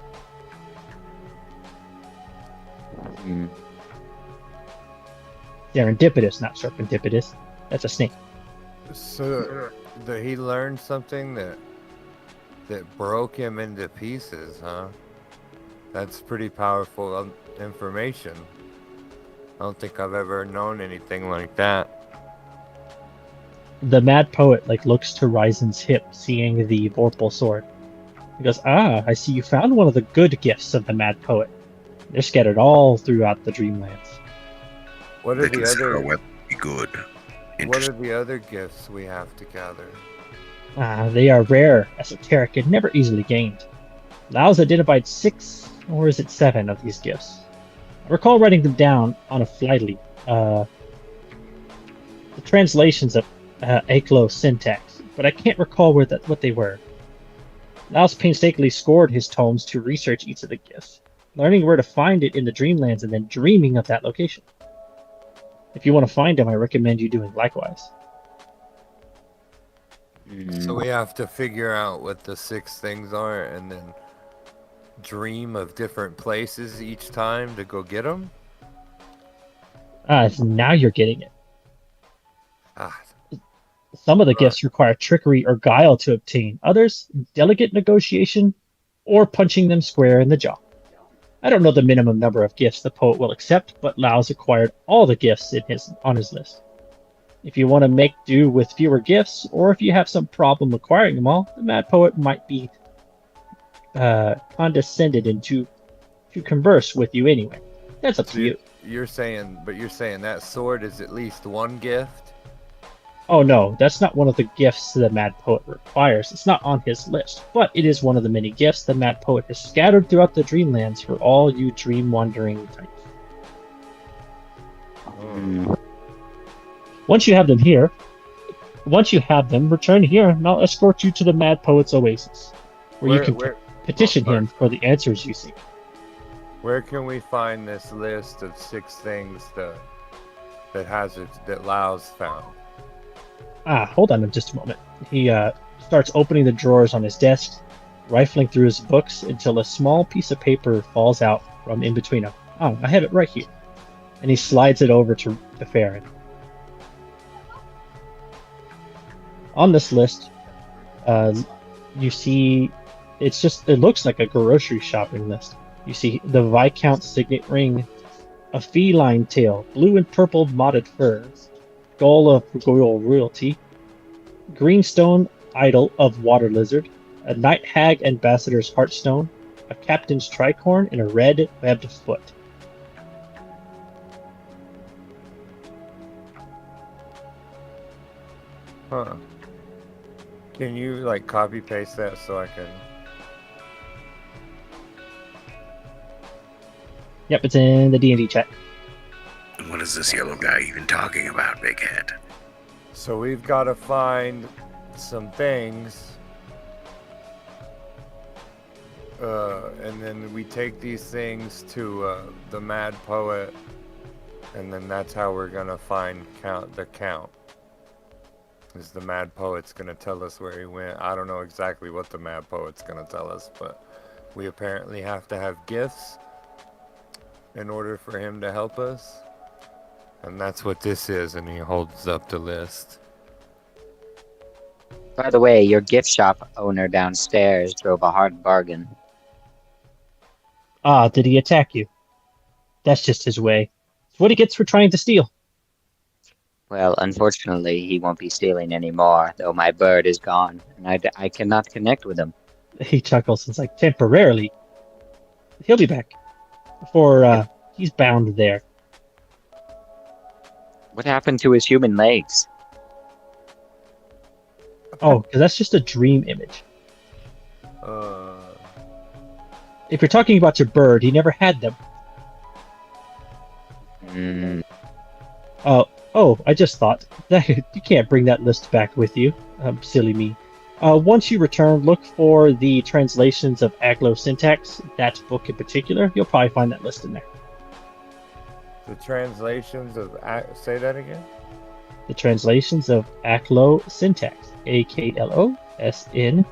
Serendipitous, not serpentipitous. That's a snake. So, did he learn something that broke him into pieces, huh? That's pretty powerful information. I don't think I've ever known anything like that. The Mad Poet looks to Ryzen's hip, seeing the Vorpal sword. He goes, "Ah, I see you found one of the good gifts of the Mad Poet. They're scattered all throughout the Dreamlands." What are They the consider other? a weapon to be good. What are Interesting. the other gifts we have to gather? They are rare, esoteric, and never easily gained. Lao's identified 6, or is it 7, of these gifts. I recall writing them down on a flyleaf. The translations of Aklo syntax, but I can't recall what they were. Laos painstakingly scored his tomes to research each of the gifts, learning where to find it in the Dreamlands and then dreaming of that location. If you want to find him, I recommend you doing likewise. So we have to figure out what the 6 things are and then dream of different places each time to go get them? So now you're getting it. Ah, Some of the gifts require trickery or guile to obtain. Others, delicate negotiation or punching them square in the jaw. I don't know the minimum number of gifts the poet will accept, but Lao's acquired all the gifts on his list. If you want to make do with fewer gifts, or if you have some problem acquiring them all, the Mad Poet might be condescended into to converse with you anyway. That's up to you. you're saying that sword is at least 1 gift? Oh no, that's not one of the gifts the Mad Poet requires. It's not on his list, but it is one of the many gifts the Mad Poet has scattered throughout the Dreamlands for all you dream-wandering types. Once you have them, return here and I'll escort you to the Mad Poet's oasis, where you can petition him for the answers you seek. Where can we find this list of 6 things that Lao's found? Hold on just a moment. He starts opening the drawers on his desk, rifling through his books until a small piece of paper falls out from in between them. Oh, I have it right here. And he slides it over to Farron. On this list, you see, it looks like a grocery shopping list. You see the Viscount's signet ring, a feline tail, blue and purple modded fur, skull of royalty, greenstone idol of water lizard, a night hag ambassador's heartstone, a captain's tricorn, and a red webbed foot. Huh. Can you copy paste that so I can? Yep, it's in the D&D chat. What is this yellow guy even talking about, Big Head? So we've got to find some things, and then we take these things to the Mad Poet, and then that's how we're gonna find the count. Is the Mad Poet's gonna tell us where he went? I don't know exactly what the Mad Poet's gonna tell us, but we apparently have to have gifts in order for him to help us. And that's what this is, and he holds up the list. By the way, your gift shop owner downstairs drove a hard bargain. Did he attack you? That's just his way. It's what he gets for trying to steal. Well, unfortunately, he won't be stealing anymore, though my bird is gone, and I cannot connect with him. He chuckles. It's temporarily. He'll be back. He's bound there. What happened to his human legs? Oh, because that's just a dream image. If you're talking about your bird, he never had them. Hmm. Oh, I just thought that you can't bring that list back with you. Silly me. Once you return, look for the translations of Aglo syntax, that book in particular. You'll probably find that list in there. The translations of say that again. The translations of Aglo syntax, AKLOSNSYNTAX.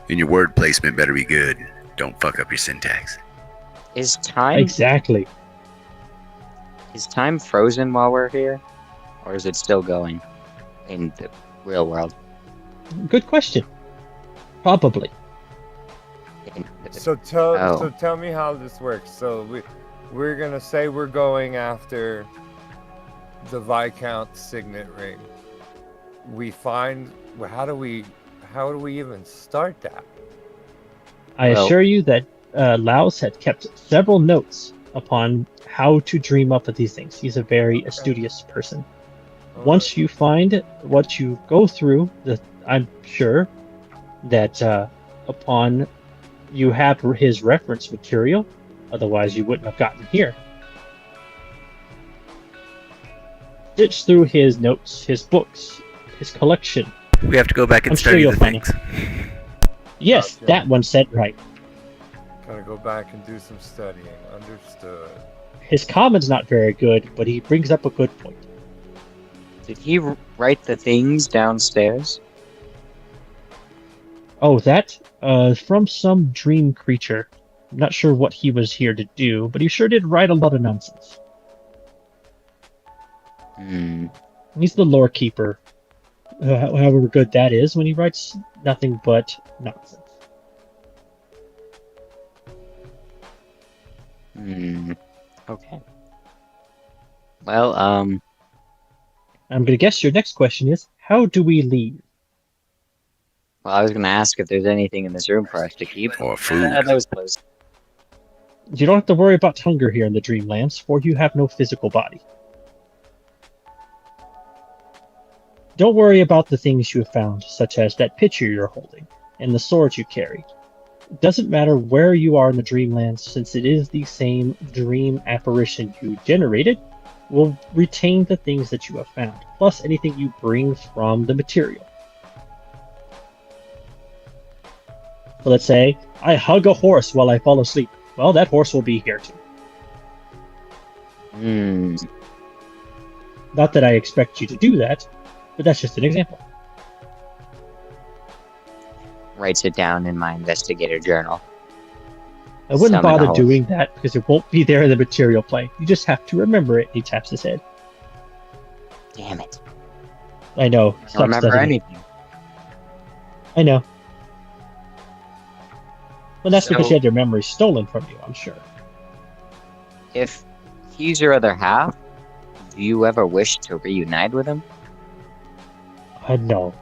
And your word placement better be good. Don't fuck up your syntax. Is time Exactly. frozen while we're here, or is it still going in the real world? Good question. Probably. So tell me how this works. So we're gonna say we're going after the Viscount signet ring. We find how do we even start that? I Well- assure you that Laos had kept several notes upon how to dream up of these things. He's a very studious person. Once you find what you go through, I'm sure that upon you have his reference material, otherwise you wouldn't have gotten here. Ditch through his notes, his books, his collection. We have to go back and I'm sure study you'll the find things. Yes, Gotcha. that one said right. Gotta go back and do some studying. Understood. His comment's not very good, but he brings up a good point. Did he write the things downstairs? Oh, that? From some dream creature. I'm not sure what he was here to do, but he sure did write a lot of nonsense. Hmm. He's the lore keeper. However good that is when he writes nothing but nonsense. Okay. Well, I'm gonna guess your next question is, how do we leave? I was gonna ask if there's anything in this room for us to keep. Or food. That was close. You don't have to worry about hunger here in the Dreamlands, for you have no physical body. Don't worry about the things you have found, such as that pitcher you're holding, and the sword you carry. It doesn't matter where you are in the Dreamlands, since it is the same dream apparition you generated, will retain the things that you have found, plus anything you bring from the material. So let's say, I hug a horse while I fall asleep. Well, that horse will be here too. Not that I expect you to do that, but that's just an example. Writes it down in my investigator journal. I wouldn't Summon bother all. doing that because it won't be there in the material plane. You just have to remember it. He taps his head. Damn it. I know. I don't Sucks, remember doesn't it? anything. I know. Well, that's because So- you had your memory stolen from you, I'm sure. If he's your other half, do you ever wish to reunite with him? I know.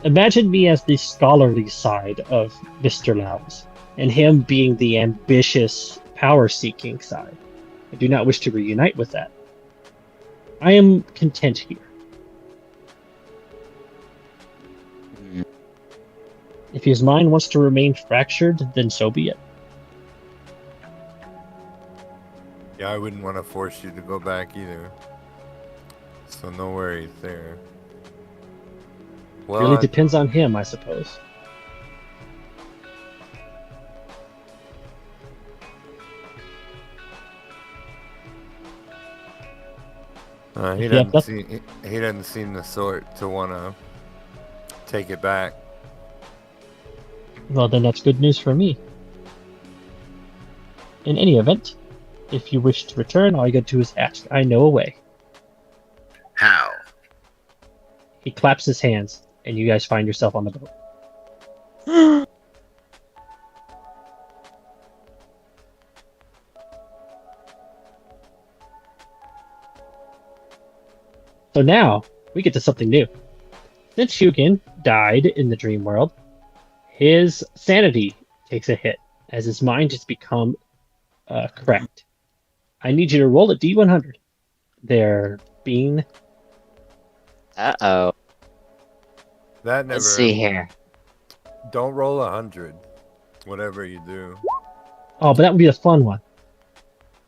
Imagine me as the scholarly side of Mr. Lowndes, and him being the ambitious, power-seeking side. I do not wish to reunite with that. I am content here. If his mind wants to remain fractured, then so be it. Yeah, I wouldn't want to force you to go back either. So no worries there. Well, Really depends on him, I suppose. he Yep, doesn't seem the sort to want to take it back. Well, then that's good news for me. In any event, if you wish to return, all you gotta do is ask. I know a way. How? He claps his hands, and you guys find yourself on the boat. So now, we get to something new. Since Shukin died in the dream world, his sanity takes a hit, as his mind has become cracked. I need you to roll a d100. There being Uh-oh. That never. Let's see here. Don't roll 100. Whatever you do. Oh, but that would be a fun one.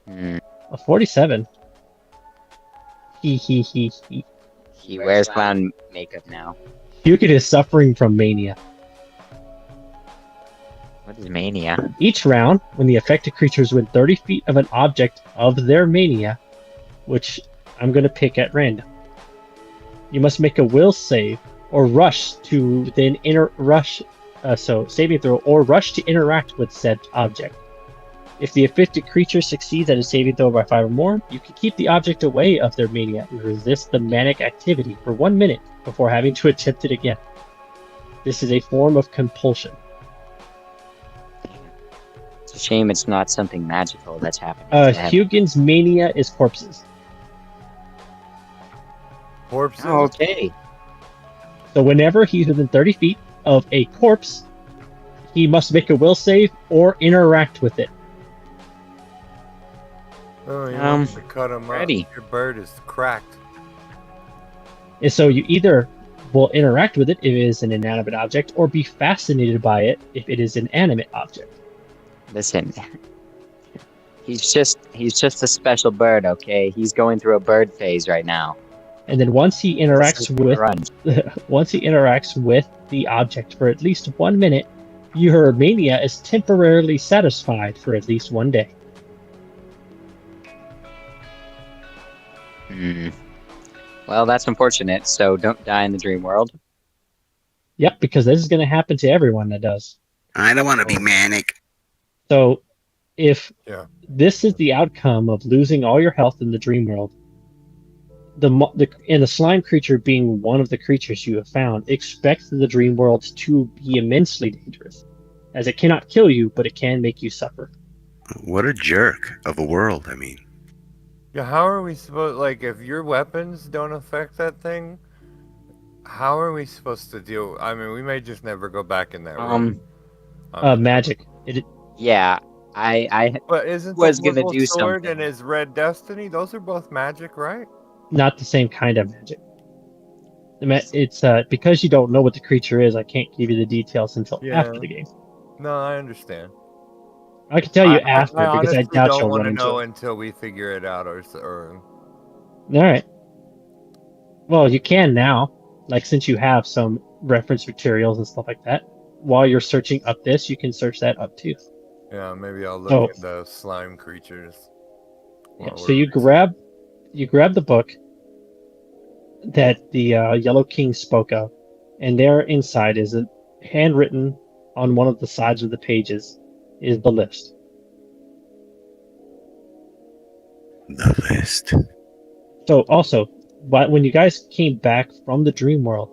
Hmm. A 47. He. He wears clown makeup now. Hugin is suffering from mania. What is mania? Each round, when the affected creature is within 30 feet of an object of their mania, which I'm going to pick at random, you must make a will save or rush to then saving throw or rush to interact with said object. If the affected creature succeeds at a saving throw by 5 or more, you can keep the object away of their mania and resist the manic activity for 1 minute before having to attempt it again. This is a form of compulsion. It's a shame it's not something magical that's happening. to him. Hugin's mania is corpses. Corpses? Oh, okay. So whenever he's within 30 feet of a corpse, he must make a will save or interact with it. Oh, you want to cut him ready. up. Your bird is cracked. And so you either will interact with it if it is an inanimate object, or be fascinated by it if it is an animate object. Listen. He's just a special bird, okay? He's going through a bird phase right now. And then once he interacts with the object for at least 1 minute, your mania is temporarily satisfied for at least 1 day. Well, that's unfortunate, so don't die in the dream world. Yep, because this is going to happen to everyone that does. I don't want to be manic. So, if this is the outcome of losing all your health in the dream world, the slime creature being one of the creatures you have found, expect the dream world to be immensely dangerous, as it cannot kill you, but it can make you suffer. What a jerk of a world, I mean. Yeah, how are we supposed... Like, if your weapons don't affect that thing, how are we supposed to deal... I mean, we may just never go back in that room. Magic. Yeah, I But isn't was the gonna Purple do Sword something. and his Red Destiny, those are both magic, right? Not the same kind of magic. It's because you don't know what the creature is, I can't give you the details until after the game. No, I understand. I can tell you after, I because I honestly doubt don't you'll want run to into know it. until we figure it out, or Alright. Well, you can now, since you have some reference materials and stuff like that. While you're searching up this, you can search that up too. yeah, maybe I'll look at the slime creatures. Yeah, so you grab the book that the Yellow King spoke of, and there inside is a handwritten on one of the sides of the pages is the list. The list. So also, when you guys came back from the dream world,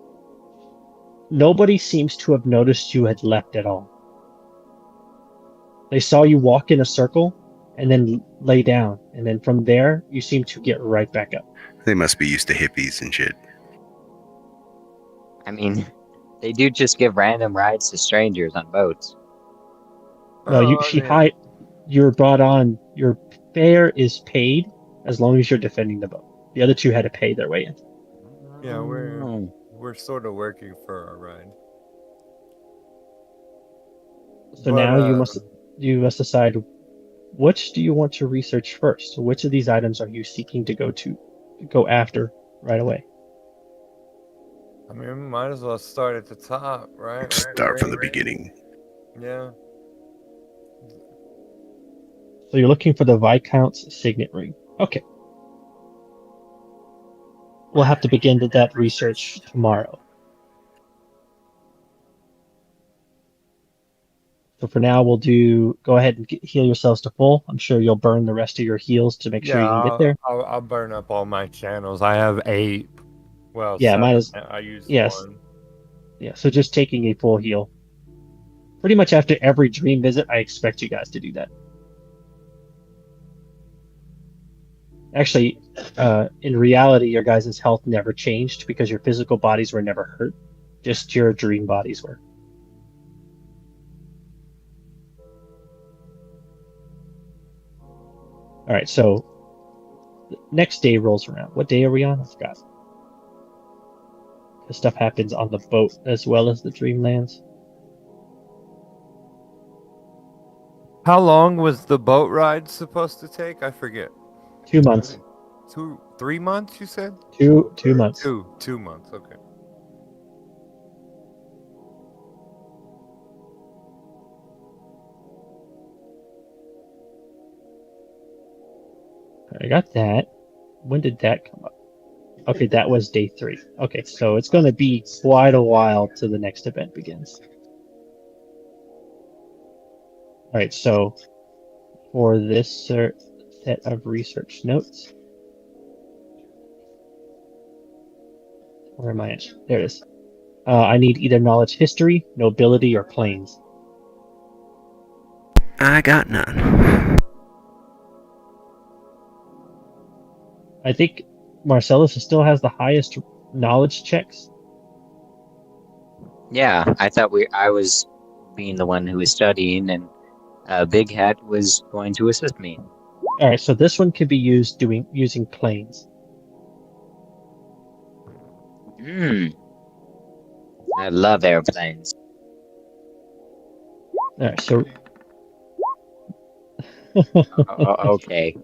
nobody seems to have noticed you had left at all. They saw you walk in a circle and then lay down, and then from there you seem to get right back up. They must be used to hippies and shit. I mean, they do just give random rides to strangers on boats. No, you're brought on. Your fare is paid as long as you're defending the boat. The other two had to pay their way in. Yeah, we're sort of working for our ride. So now you must decide, which do you want to research first? Which of these items are you seeking to go after right away? I mean, we might as well start at the top, right? Start from the beginning. Yeah. So you're looking for the Viscount's signet ring. Okay. We'll have to begin that research tomorrow. So for now, we'll go ahead and heal yourselves to full. I'm sure you'll burn the rest of your heals to make sure you can get there. I'll burn up all my channels. I have 8. Well, yeah, 7. I used 1. Yeah, so just taking a full heal. Pretty much after every dream visit, I expect you guys to do that. Actually, in reality, your guys' health never changed because your physical bodies were never hurt. Just your dream bodies were. Alright, so the next day rolls around. What day are we on? I forgot. because stuff happens on the boat as well as the Dreamlands. How long was the boat ride supposed to take? I forget. 2 months. 3 months, you said? 2 months. 2 months, okay. I got that. When did that come up? Okay, that was day 3. Okay, so it's going to be quite a while till the next event begins. All right, so for this set of research notes, where am I at? There it is. I need either knowledge history, nobility, or planes. I got none. I think Marcellus still has the highest knowledge checks. Yeah, I was being the one who was studying, and Big Hat was going to assist me. All right, so this one could be used using planes. I love airplanes. All right, so Okay.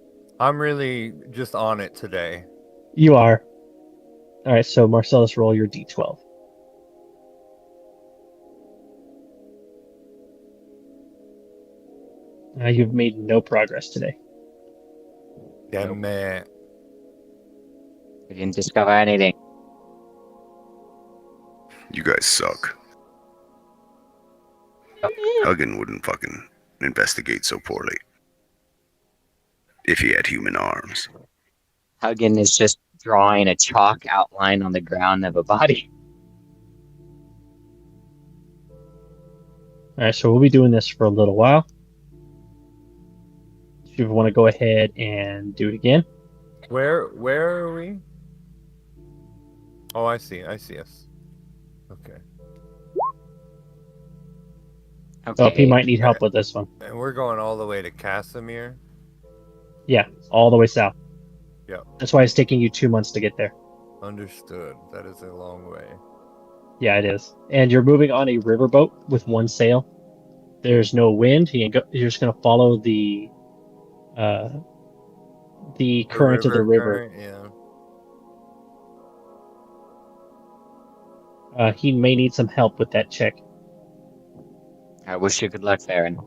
I'm really just on it today. you are. All right, so Marcellus, roll your d12. You've made no progress today. Damn it. We didn't discover anything. You guys suck. Huggin wouldn't fucking investigate so poorly. If he had human arms. Huggin is just drawing a chalk outline on the ground of a body. All right, so we'll be doing this for a little while. If you want to go ahead and do it again. Where are we? Oh, I see us. Okay. Oh, he Okay. might need help with this one. And we're going all the way to Casimir? Yeah, all the way south. Yep. That's why it's taking you 2 months to get there. Understood. That is a long way. Yeah, it is. And you're moving on a riverboat with one sail. There's no wind. You're just going to follow the current of the river. Current, yeah. He may need some help with that check. I wish you good luck, Farron.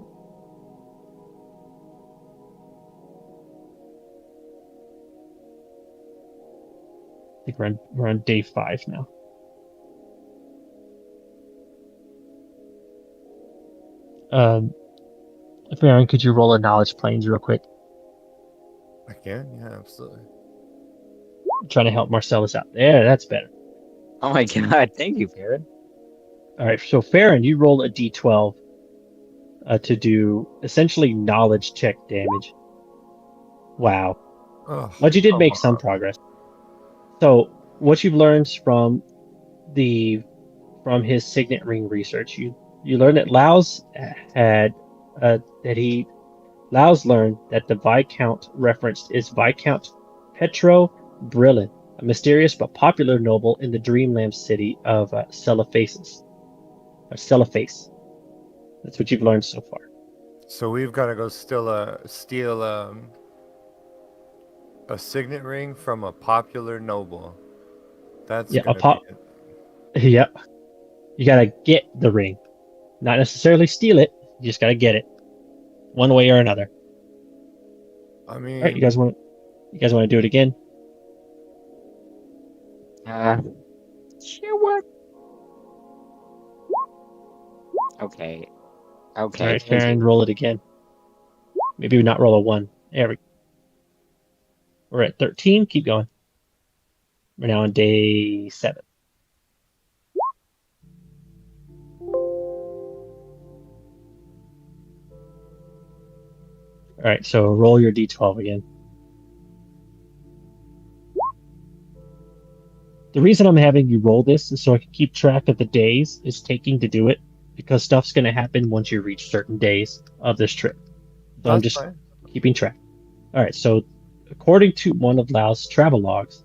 I think we're on day 5 now. Baron, could you roll a knowledge planes real quick? I can? Yeah, absolutely. I'm trying to help Marcellus out. There, that's better. Oh my god, thank you, Farron. All right, so Farron, you roll a d12 to do essentially knowledge check damage. Wow. Oh, But you did come make on. some progress. So what you've learned from his signet ring research, you learned that Laos learned that the Viscount referenced is Viscount Petro Brillin, a mysterious but popular noble in the dreamland city of Celophace. That's what you've learned so far. So we've got to go steal a signet ring from a popular noble. That's Yeah, gonna be it. Yep. You gotta get the ring. Not necessarily steal it, you just gotta get it. One way or another. I mean, Alright, you guys want to do it again? Sure what? Okay. Okay. Alright, thank Farron, you. roll it again. Maybe not roll a 1. There we go. We're at 13, keep going. We're now on day 7. Alright, so roll your d12 again. The reason I'm having you roll this is so I can keep track of the days it's taking to do it, because stuff's going to happen once you reach certain days of this trip. So I'm that's just fine. keeping track. Alright, so according to one of Lao's travel logs,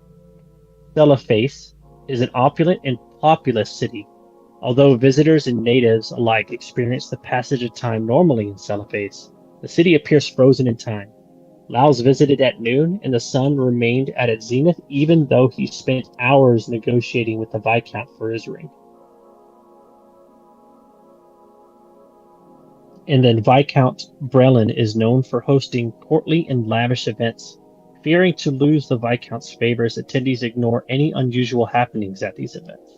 Celophace is an opulent and populous city. Although visitors and natives alike experience the passage of time normally in Celiphates, the city appears frozen in time. Laos visited at noon, and the sun remained at its zenith even though he spent hours negotiating with the Viscount for his ring. And then Viscount Brelin is known for hosting courtly and lavish events. Fearing to lose the Viscount's favors, attendees ignore any unusual happenings at these events.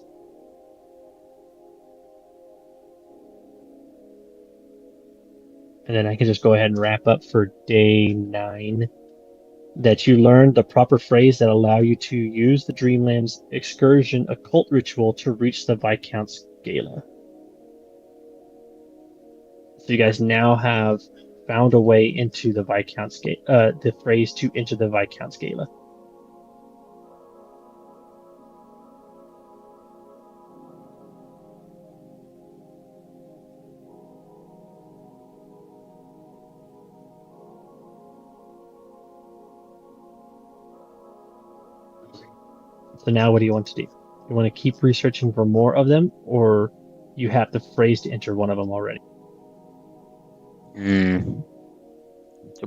And then I can just go ahead and wrap up for day 9. That you learn the proper phrase that allow you to use the Dreamland's excursion occult ritual to reach the Viscount's Gala. So you guys now have found a way into the Viscount's Gala, the phrase to enter the Viscount's Gala. So now what do you want to do? You want to keep researching for more of them, or you have the phrase to enter one of them already? Should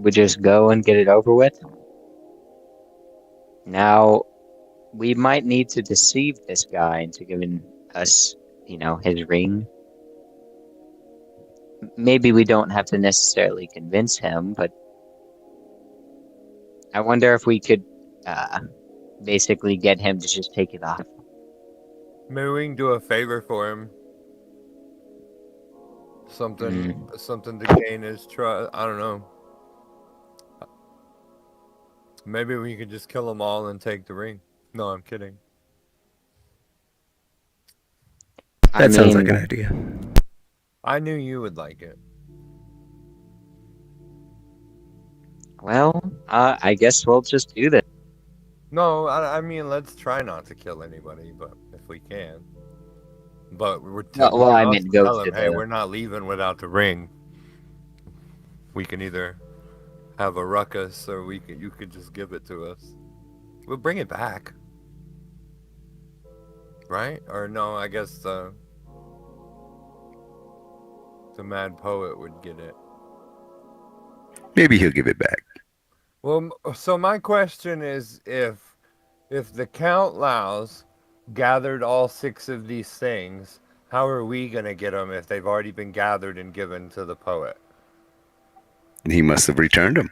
we just go and get it over with? Now, we might need to deceive this guy into giving us, his ring. Maybe we don't have to necessarily convince him, but I wonder if we could basically get him to just take it off. Maybe we can do a favor for him. Something to gain his trust. I don't know. Maybe we could just kill them all and take the ring. No, I'm kidding. That sounds like an idea. I knew you would like it. Well, I guess we'll just do this. No, I mean, let's try not to kill anybody, but if we can. But we're Well, I mean, go tell to him, hey, the- we're not leaving without the ring. We can either have a ruckus, or you could just give it to us. We'll bring it back, right? Or no? I guess the mad poet would get it. Maybe he'll give it back. Well, so my question is, if the Count Laos gathered all 6 of these things, how are we gonna get them if they've already been gathered and given to the poet? He must have returned them.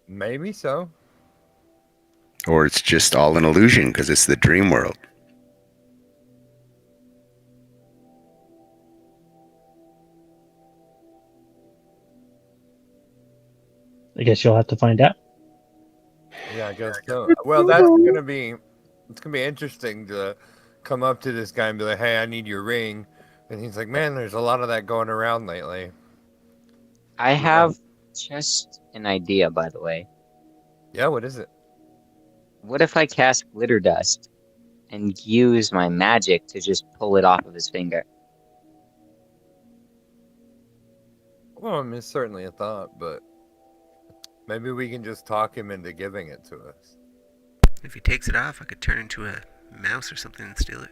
Maybe so. Or it's just all an illusion because it's the dream world. I guess you'll have to find out. Yeah, I guess so. Well, it's gonna be interesting to come up to this guy and be like, "Hey, I need your ring," and he's like, "Man, there's a lot of that going around lately." I have just an idea, by the way. Yeah, what is it? What if I cast glitter dust and use my magic to just pull it off of his finger? Well, I mean, it's certainly a thought, but maybe we can just talk him into giving it to us. If he takes it off, I could turn into a mouse or something and steal it.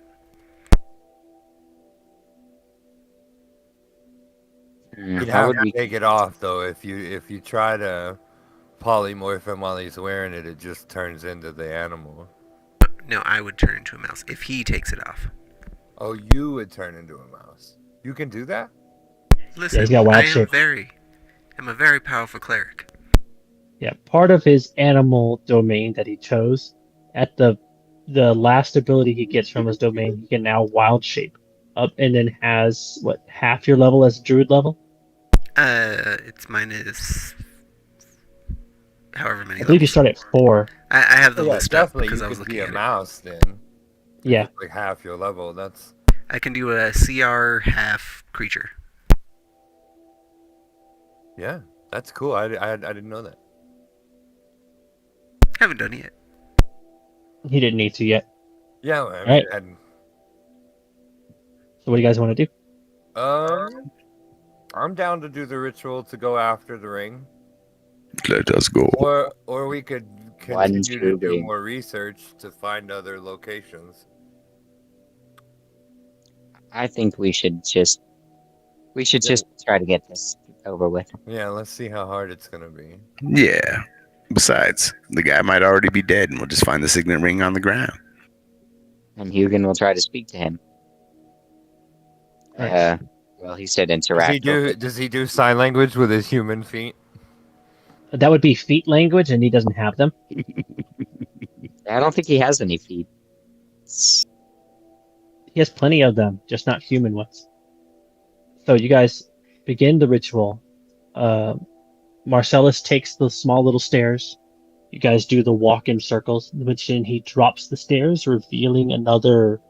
You'd How have would to we? take it off though. If you try to polymorph him while he's wearing it, it just turns into the animal. No, I would turn into a mouse if he takes it off. Oh, you would turn into a mouse. You can do that? Listen, he's got wild I am shape. I'm a very powerful cleric. Yeah, part of his animal domain that he chose, at the last ability he gets from his domain, he can now wild shape up, and then has half your level as druid level. It's minus however many. I believe you levels. start at 4. I have the Yeah, list up definitely. because You I was could looking be a at it. mouse then. Yeah, Like half your level. That's I can do a CR half creature. yeah. That's cool. I didn't know that. Haven't done it yet. he didn't need to yet. Yeah. I mean, Right. I hadn't- So what do you guys want to do? I'm down to do the ritual to go after the ring, Let us go. or we could One, continue to two, do three. more research to find other locations. I think we should just try to get this over with. Yeah, let's see how hard it's gonna be. Yeah. Besides, the guy might already be dead, and we'll just find the signet ring on the ground. And Hugin will try to speak to him. Right. Well, he said Does interact. he do sign language with his human feet? That would be feet language, and he doesn't have them. I don't think he has any feet. He has plenty of them, just not human ones. So you guys begin the ritual. Marcellus takes the small little stairs. You guys do the walk in circles, which then he drops the stairs, revealing another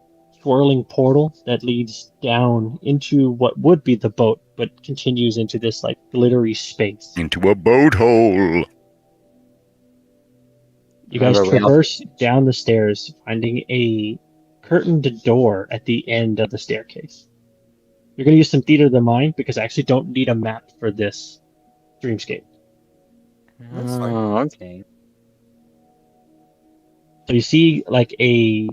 swirling portal that leads down into what would be the boat, but continues into this like glittery space. Into a boat hole. You guys Remember, traverse down the stairs, finding a curtained door at the end of the staircase. You're going to use some theater of the mind because I actually don't need a map for this dreamscape. That's fine. Oh, okay. So you see like a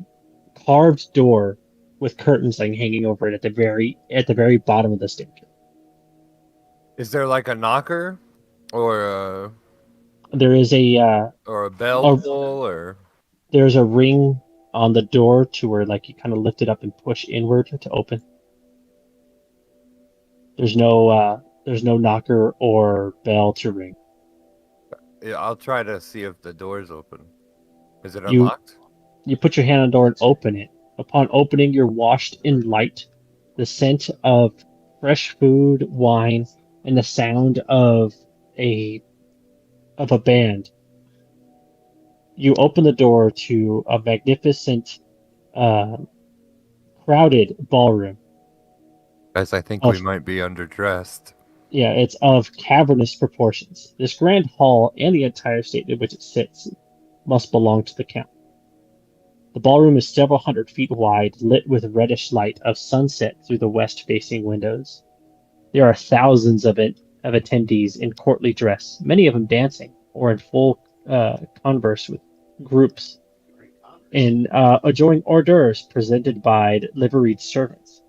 carved door with curtains like hanging over it at the very bottom of the staircase. Is there like a knocker, or There is a a bell Oh. pull, or there's a ring on the door to where like you kind of lift it up and push inward to open. There's no knocker or bell to ring. yeah, I'll try to see if the door's open. Is it You- unlocked? You put your hand on the door and open it. Upon opening, you're washed in light, the scent of fresh food, wine, and the sound of a band. You open the door to a magnificent, crowded ballroom. Guys, I think Oh. we might be underdressed. Yeah, it's of cavernous proportions. This grand hall and the entire state in which it sits must belong to the count. The ballroom is several hundred feet wide, lit with reddish light of sunset through the west-facing windows. There are thousands of attendees in courtly dress, many of them dancing or in full converse with groups, and enjoying hors d'oeuvres presented by liveried servants.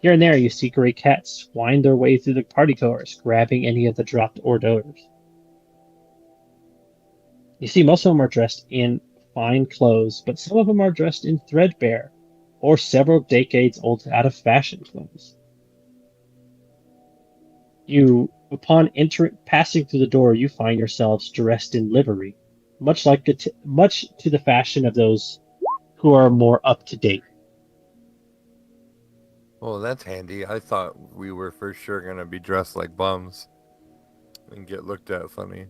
Here and there, you see gray cats wind their way through the partygoers, grabbing any of the dropped hors d'oeuvres. You see, most of them are dressed in fine clothes, but some of them are dressed in threadbare or several decades old, out-of-fashion clothes. Upon passing through the door, you find yourselves dressed in livery, much to the fashion of those who are more up to date. Well, that's handy. I thought we were for sure gonna be dressed like bums and get looked at funny.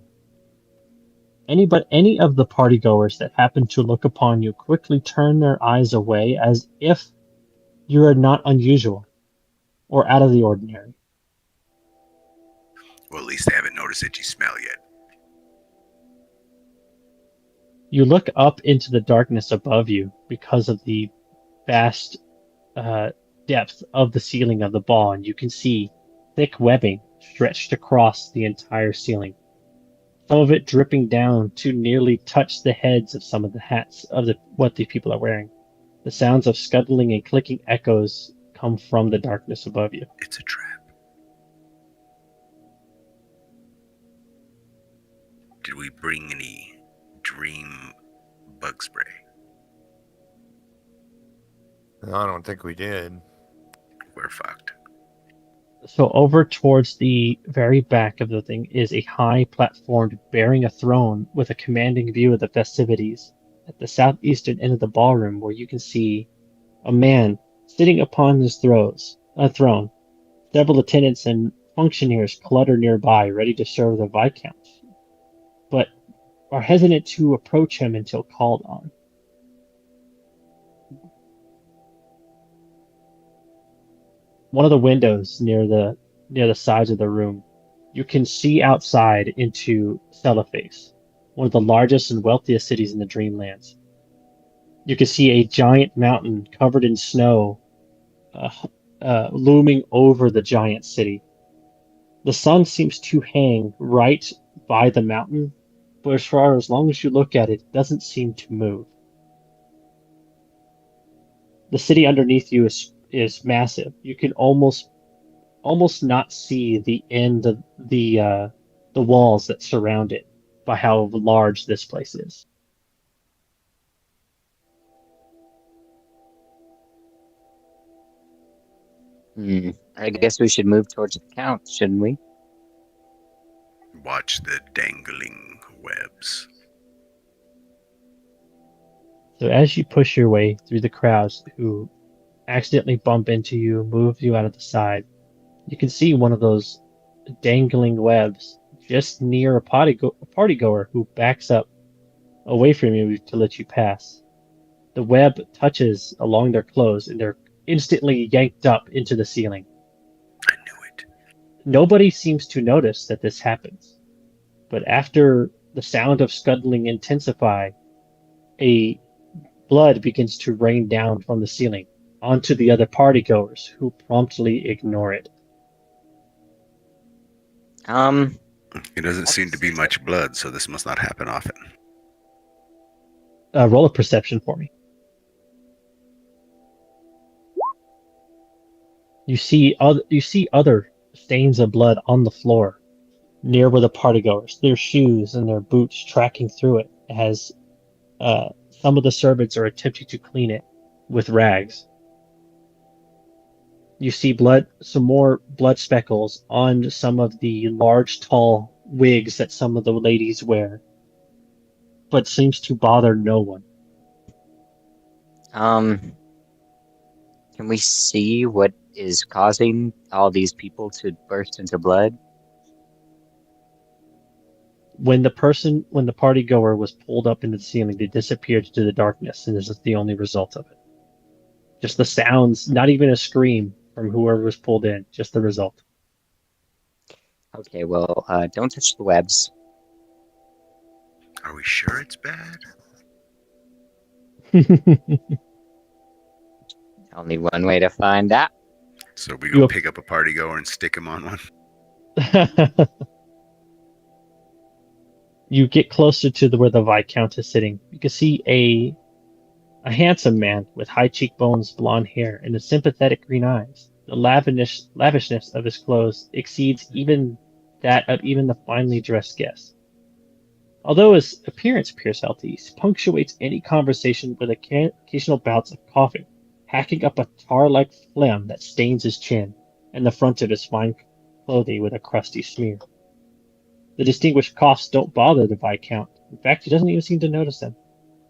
Any of the partygoers that happen to look upon you quickly turn their eyes away as if you are not unusual or out of the ordinary. Well, at least they haven't noticed itchy smell yet. You look up into the darkness above you because of the vast depth of the ceiling of the ball, and you can see thick webbing stretched across the entire ceiling. Some of it dripping down to nearly touch the heads of some of the hats of what the people are wearing. The sounds of scuttling and clicking echoes come from the darkness above you. It's a trap. Did we bring any dream bug spray? No, I don't think we did. We're fucked. So over towards the very back of the thing is a high platform bearing a throne with a commanding view of the festivities. At the southeastern end of the ballroom, where you can see a man sitting upon his throne. Several attendants and functionaries clutter nearby, ready to serve the Viscount, but are hesitant to approach him until called on. One of the windows near the sides of the room, you can see outside into Cellophase, one of the largest and wealthiest cities in the Dreamlands. You can see a giant mountain covered in snow looming over the giant city. The sun seems to hang right by the mountain, but as long as you look at it, it doesn't seem to move. The city underneath you is is massive. You can almost not see the end of the walls that surround it by how large this place is. I guess we should move towards the count, shouldn't we? Watch the dangling webs. So as you push your way through the crowds who accidentally bump into you, move you out of the side, you can see one of those dangling webs just near a party goer who backs up away from you to let you pass. The web touches along their clothes and they're instantly yanked up into the ceiling. I knew it. Nobody seems to notice that this happens, but after the sound of scuttling intensify, a blood begins to rain down from the ceiling onto the other partygoers who promptly ignore it. It doesn't seem to be much blood, so this must not happen often. Roll a perception for me. You see other stains of blood on the floor near where the partygoers, their shoes and their boots tracking through it as some of the servants are attempting to clean it with rags. You see some more blood speckles on some of the large, tall wigs that some of the ladies wear, but seems to bother no one. Can we see what is causing all these people to burst into blood? When the partygoer was pulled up into the ceiling, they disappeared into the darkness, and this is the only result of it. Just the sounds, not even a scream from whoever was pulled in, just the result. Okay, well, don't touch the webs. Are we sure it's bad? Only one way to find out. So we go pick up a party goer and stick him on one? You get closer to where the Viscount is sitting. You can see a handsome man with high cheekbones, blonde hair, and sympathetic green eyes. The lavishness of his clothes exceeds even that of even the finely dressed guests. Although his appearance appears healthy, he punctuates any conversation with occasional bouts of coughing, hacking up a tar-like phlegm that stains his chin and the front of his fine clothing with a crusty smear. The distinguished coughs don't bother the Viscount. In fact, he doesn't even seem to notice them,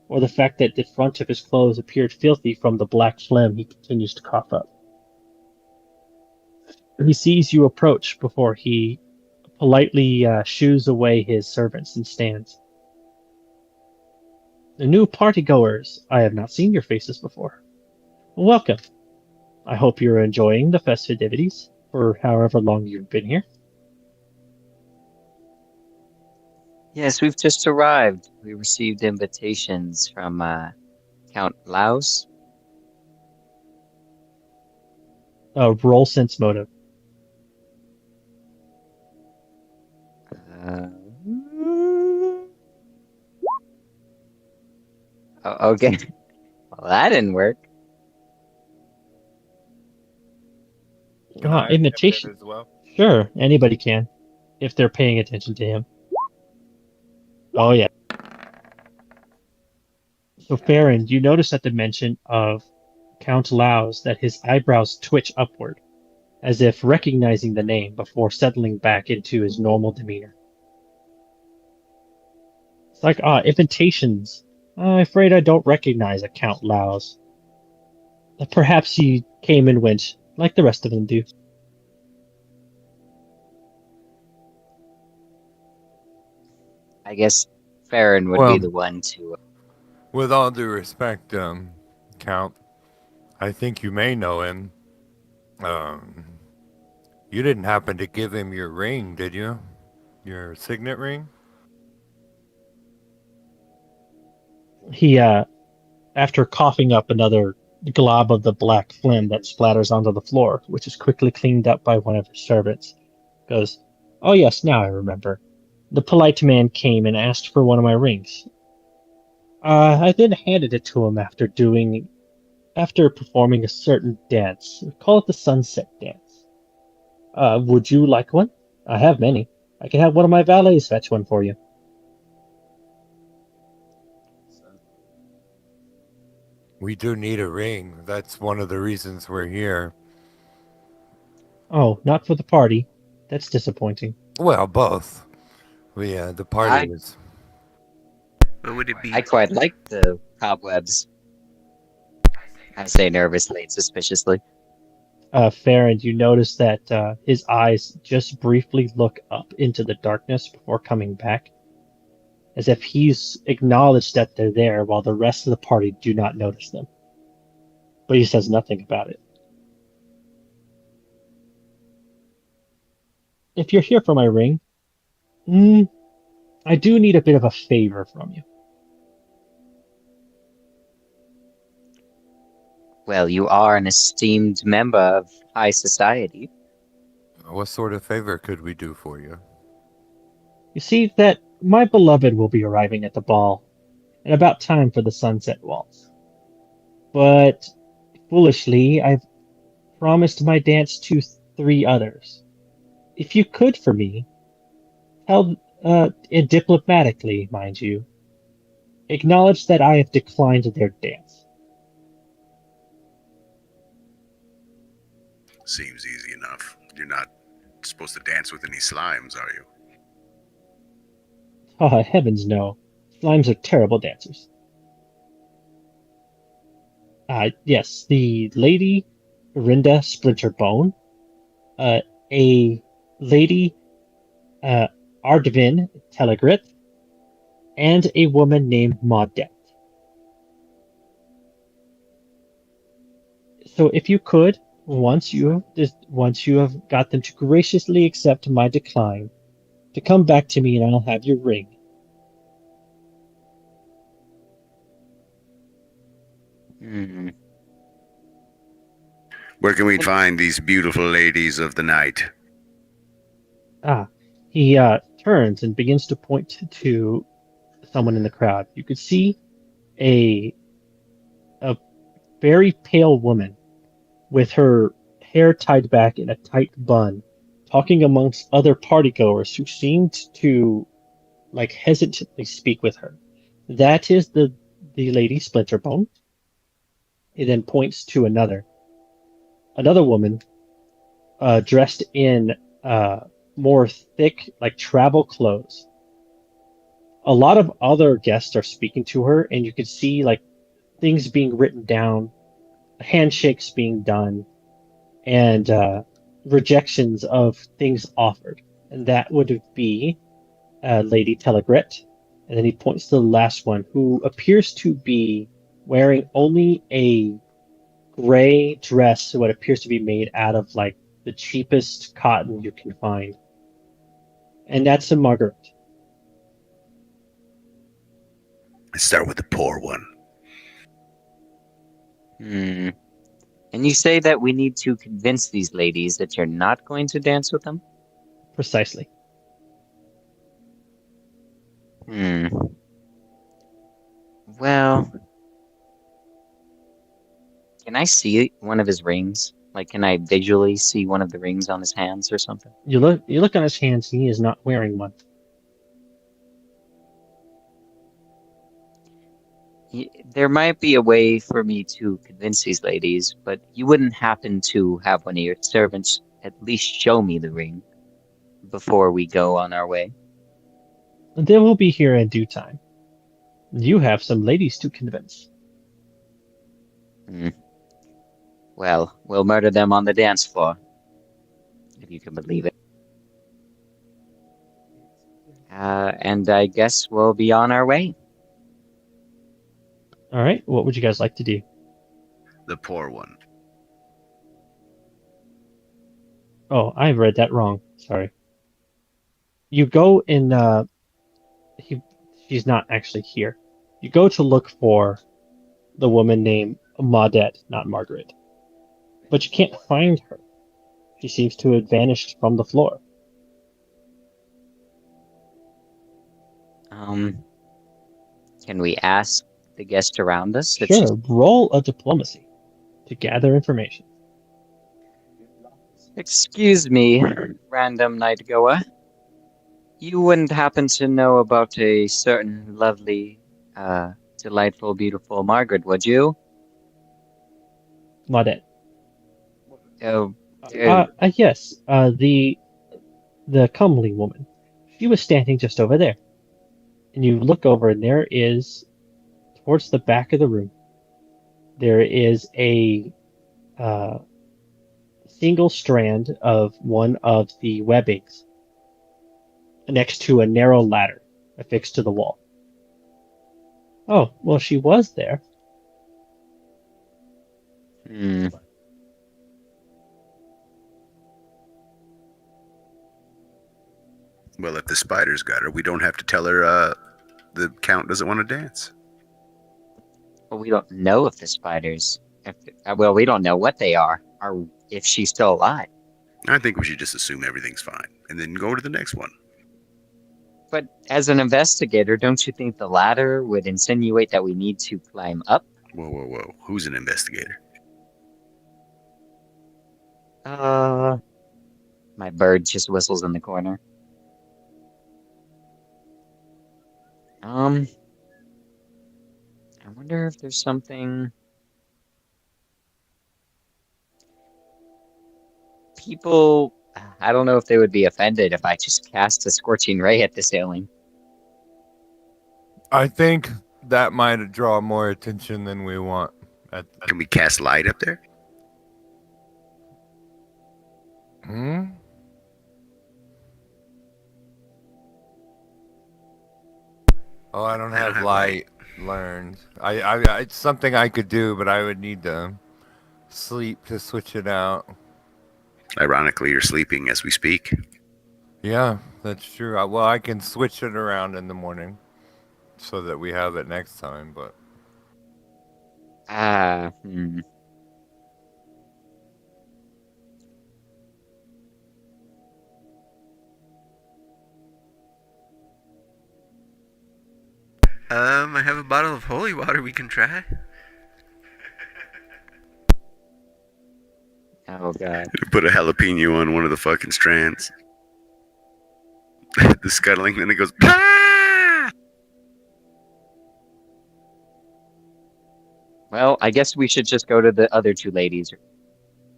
or the fact that the front of his clothes appeared filthy from the black phlegm he continues to cough up. He sees you approach before he politely shoos away his servants and stands. The new partygoers, I have not seen your faces before. Welcome. I hope you're enjoying the festivities for however long you've been here. Yes, we've just arrived. We received invitations from Count Laos. Roll sense motive. Okay. Well, that didn't work. Can I Invitation. attempt it as well? Sure, anybody can, if they're paying attention to him. Oh, yeah. So, Farron, you notice at the mention of Count Laos that his eyebrows twitch upward, as if recognizing the name before settling back into his normal demeanor. It's like, invitations. I'm afraid I don't recognize a Count Laos. Perhaps he came and went, like the rest of them do. I guess Farron would be the one to... With all due respect, Count, I think you may know him. You didn't happen to give him your ring, did you? Your signet ring? He, after coughing up another glob of the black phlegm that splatters onto the floor, which is quickly cleaned up by one of his servants, goes, "Oh yes, now I remember. The polite man came and asked for one of my rings. I then handed it to him after performing a certain dance. We call it the Sunset Dance. Would you like one? I have many. I can have one of my valets fetch one for you. We do need a ring. That's one of the reasons we're here. Oh, not for the party. That's disappointing. Well, both. The party I was. What would it be? I quite like the cobwebs. I say nervously and suspiciously. Farron, you notice that his eyes just briefly look up into the darkness before coming back, as if he's acknowledged that they're there while the rest of the party do not notice them. But he says nothing about it. If you're here for my ring, I do need a bit of a favor from you. Well, you are an esteemed member of high society. What sort of favor could we do for you? You see that my beloved will be arriving at the ball in about time for the sunset waltz. But foolishly, I've promised my dance to 3 others. If you could for me, tell it diplomatically, mind you, acknowledge that I have declined their dance. Seems easy enough. You're not supposed to dance with any slimes, are you? Oh, heavens no. Slimes are terrible dancers. Yes, the lady Rinda Splinterbone, a lady Ardvin Telegrit, and a woman named Maudet. So if you could, once you have got them to graciously accept my decline, to come back to me and I'll have your ring. Hmm. Where can we find these beautiful ladies of the night? He turns and begins to point to someone in the crowd. You could see a very pale woman with her hair tied back in a tight bun, talking amongst other partygoers who seemed to hesitantly speak with her. That is the lady Splinterbone. He then points to another woman dressed in more thick travel clothes. A lot of other guests are speaking to her, and you can see things being written down, handshakes being done, and rejections of things offered. And that would be Lady Telegrit. And then he points to the last one, who appears to be wearing only a gray dress, what appears to be made out of the cheapest cotton you can find. And that's a Margaret. Let's start with the poor one. Hmm. And you say that we need to convince these ladies that you're not going to dance with them? Precisely. Well, can I see one of his rings? Can I visually see one of the rings on his hands or something? You look on his hands, and he is not wearing one. There might be a way for me to convince these ladies, but you wouldn't happen to have one of your servants at least show me the ring before we go on our way? They will be here in due time. You have some ladies to convince. Well, we'll murder them on the dance floor, if you can believe it. And I guess we'll be on our way. All right, what would you guys like to do? The poor one. Oh, I read that wrong. Sorry. You go in. She's not actually here. You go to look for the woman named Maudet, not Margaret. But you can't find her. She seems to have vanished from the floor. Can we ask the guest around us? Sure, roll a diplomacy. to gather information. Excuse me, random night goer. You wouldn't happen to know about a certain lovely, delightful, beautiful Margaret, would you? Claudette. Oh, Yes. The comely woman. She was standing just over there. And you look over, and there is, towards the back of the room, there is a single strand of one of the webbings next to a narrow ladder affixed to the wall. Oh, well, she was there. hmm. Well, if the spiders got her, we don't have to tell her the count doesn't want to dance. Well, we don't know if the spiders. Well, we don't know what they are, or if she's still alive. I think we should just assume everything's fine and then go to the next one. But as an investigator, don't you think the ladder would insinuate that we need to climb up? Whoa, whoa, whoa. Who's an investigator? My bird just whistles in the corner. I wonder if there's something. People, I don't know if they would be offended if I just cast a scorching ray at the ceiling. I think that might draw more attention than we want. Can we cast light up there? Hmm? Oh, I don't have light learned. I it's something I could do, but I would need to sleep to switch it out. Ironically, you're sleeping as we speak. Yeah, that's true. Well, I can switch it around in the morning so that we have it next time, but Hmm. I have a bottle of holy water we can try. Oh god. Put a jalapeno on one of the fucking strands. The scuttling, then it goes. Ah! Well, I guess we should just go to the other two ladies.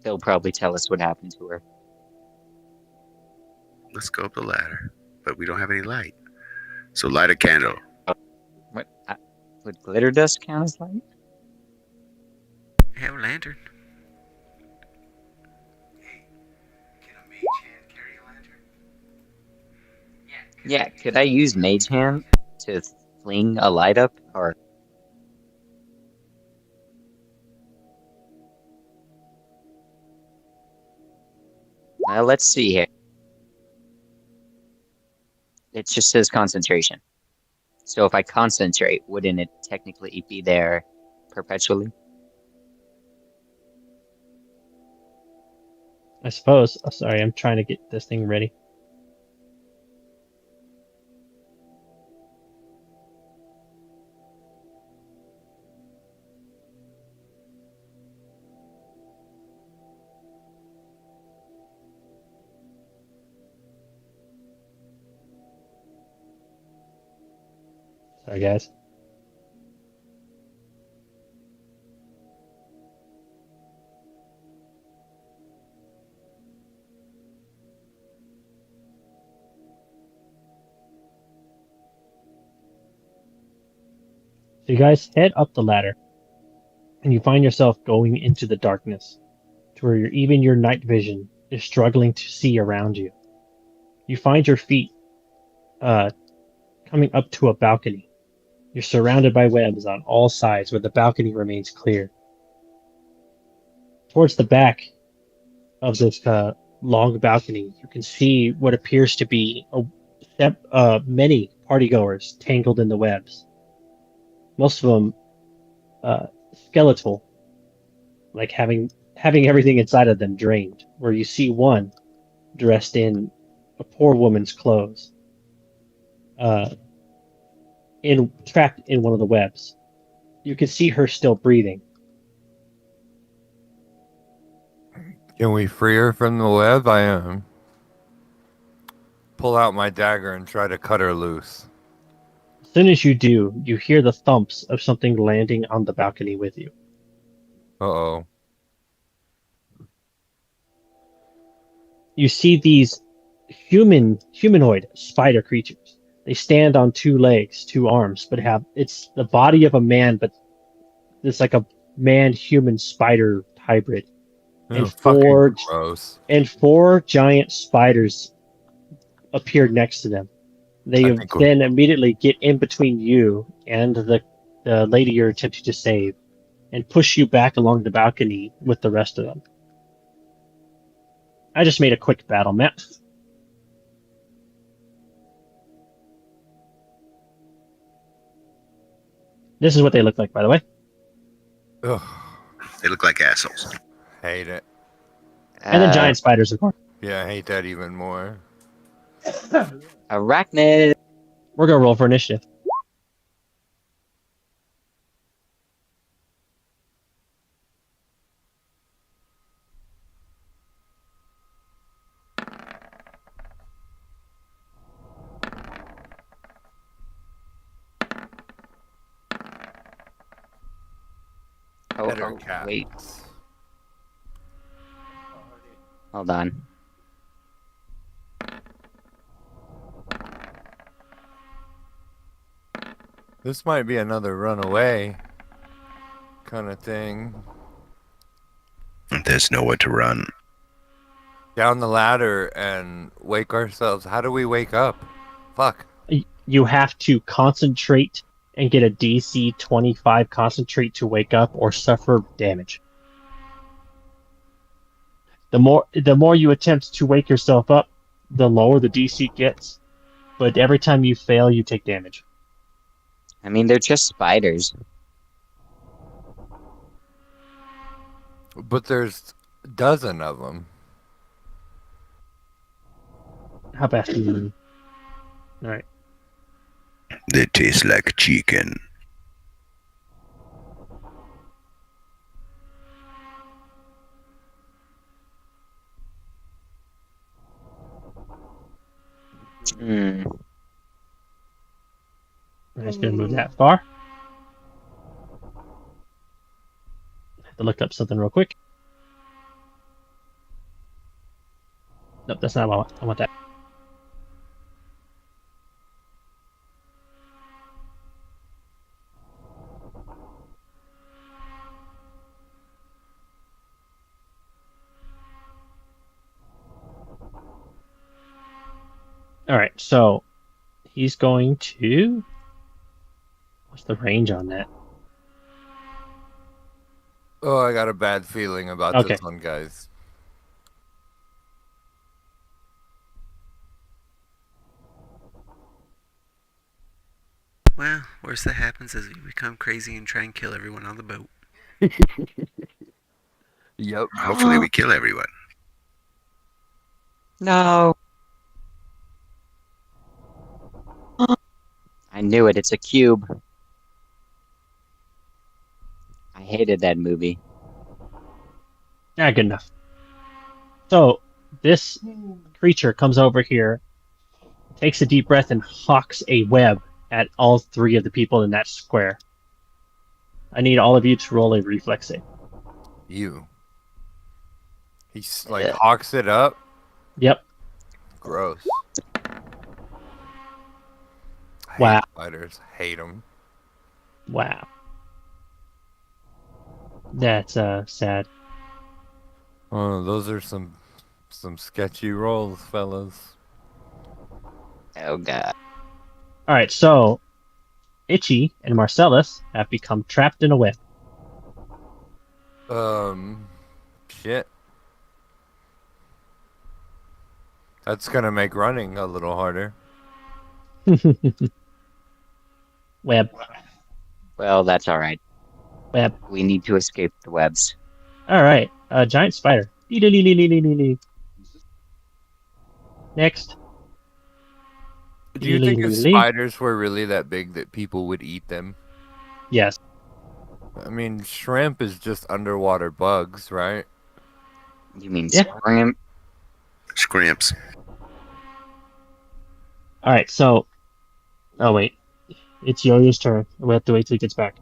They'll probably tell us what happened to her. Let's go up the ladder, but we don't have any light. So light a candle. What? Would glitter dust count as light? I have a lantern. Yeah, could I use Mage Hand to fling a light up, or... Well, let's see here. It just says concentration. So if I concentrate, wouldn't it technically be there perpetually? I suppose. Oh, sorry, I'm trying to get this thing ready. Sorry, guys. So you guys head up the ladder, and you find yourself going into the darkness, to where even your night vision is struggling to see around you. You find your feet coming up to a balcony. You're surrounded by webs on all sides, where the balcony remains clear. Towards the back of this long balcony, you can see what appears to be many partygoers tangled in the webs. Most of them skeletal, like having everything inside of them drained. Where you see one dressed in a poor woman's clothes, trapped in one of the webs. You can see her still breathing. Can we free her from the web? I pull out my dagger and try to cut her loose. As soon as you do, you hear the thumps of something landing on the balcony with you. Uh-oh. You see these humanoid spider creatures. They stand on 2 legs, 2 arms, but it's the body of a man, but it's like a man-human spider hybrid. Ew, And fucking gross. 4 giant spiders appeared next to them. They I think then immediately get in between you and the lady you're attempting to save, and push you back along the balcony with the rest of them. I just made a quick battle map. This is what they look like, by the way. Ugh, They look like assholes. hate it. And then giant spiders, of course. Yeah, I hate that even more. Arachnid. We're gonna roll for initiative. Better cats. Wait. Hold on. This might be another runaway kind of thing. There's nowhere to run. Down the ladder and wake ourselves. How do we wake up? Fuck. You have to concentrate and get a DC 25 concentrate to wake up or suffer damage. The more you attempt to wake yourself up, the lower the DC gets. But every time you fail, you take damage. I mean, they're just spiders. But there's a dozen of them. How fast do you move? Alright. They taste like chicken. Hmm. I'm just going to move that far. I have to look up something real quick. Nope, that's not what I want. I want that. Alright, so he's going to... What's the range on that? Oh, I got a bad feeling about Okay. this one, guys. Well, worst that happens is we become crazy and try and kill everyone on the boat. Yep. Hopefully we kill everyone. No. I knew it. It's a cube. I hated that movie. Good enough. So, this creature comes over here, takes a deep breath, and hawks a web at all 3 of the people in that square. I need all of you to roll a reflex save. You. He's like hawks it up. Yep. Gross. I Wow. hate spiders. Hate them. Wow. That's sad. Oh, those are some sketchy rolls, fellas. Oh god. Alright, so Itchy and Marcellus have become trapped in a web. Shit. That's gonna make running a little harder. Web. Well, that's alright. Web. We need to escape the webs. Alright, giant spider. Next. Do you think if spiders were really that big that people would eat them? Yes. I mean, shrimp is just underwater bugs, right? You mean Yeah. scram? Scramps. All right, so. Oh wait, it's Yo-Yo's turn. We have to wait till he gets back.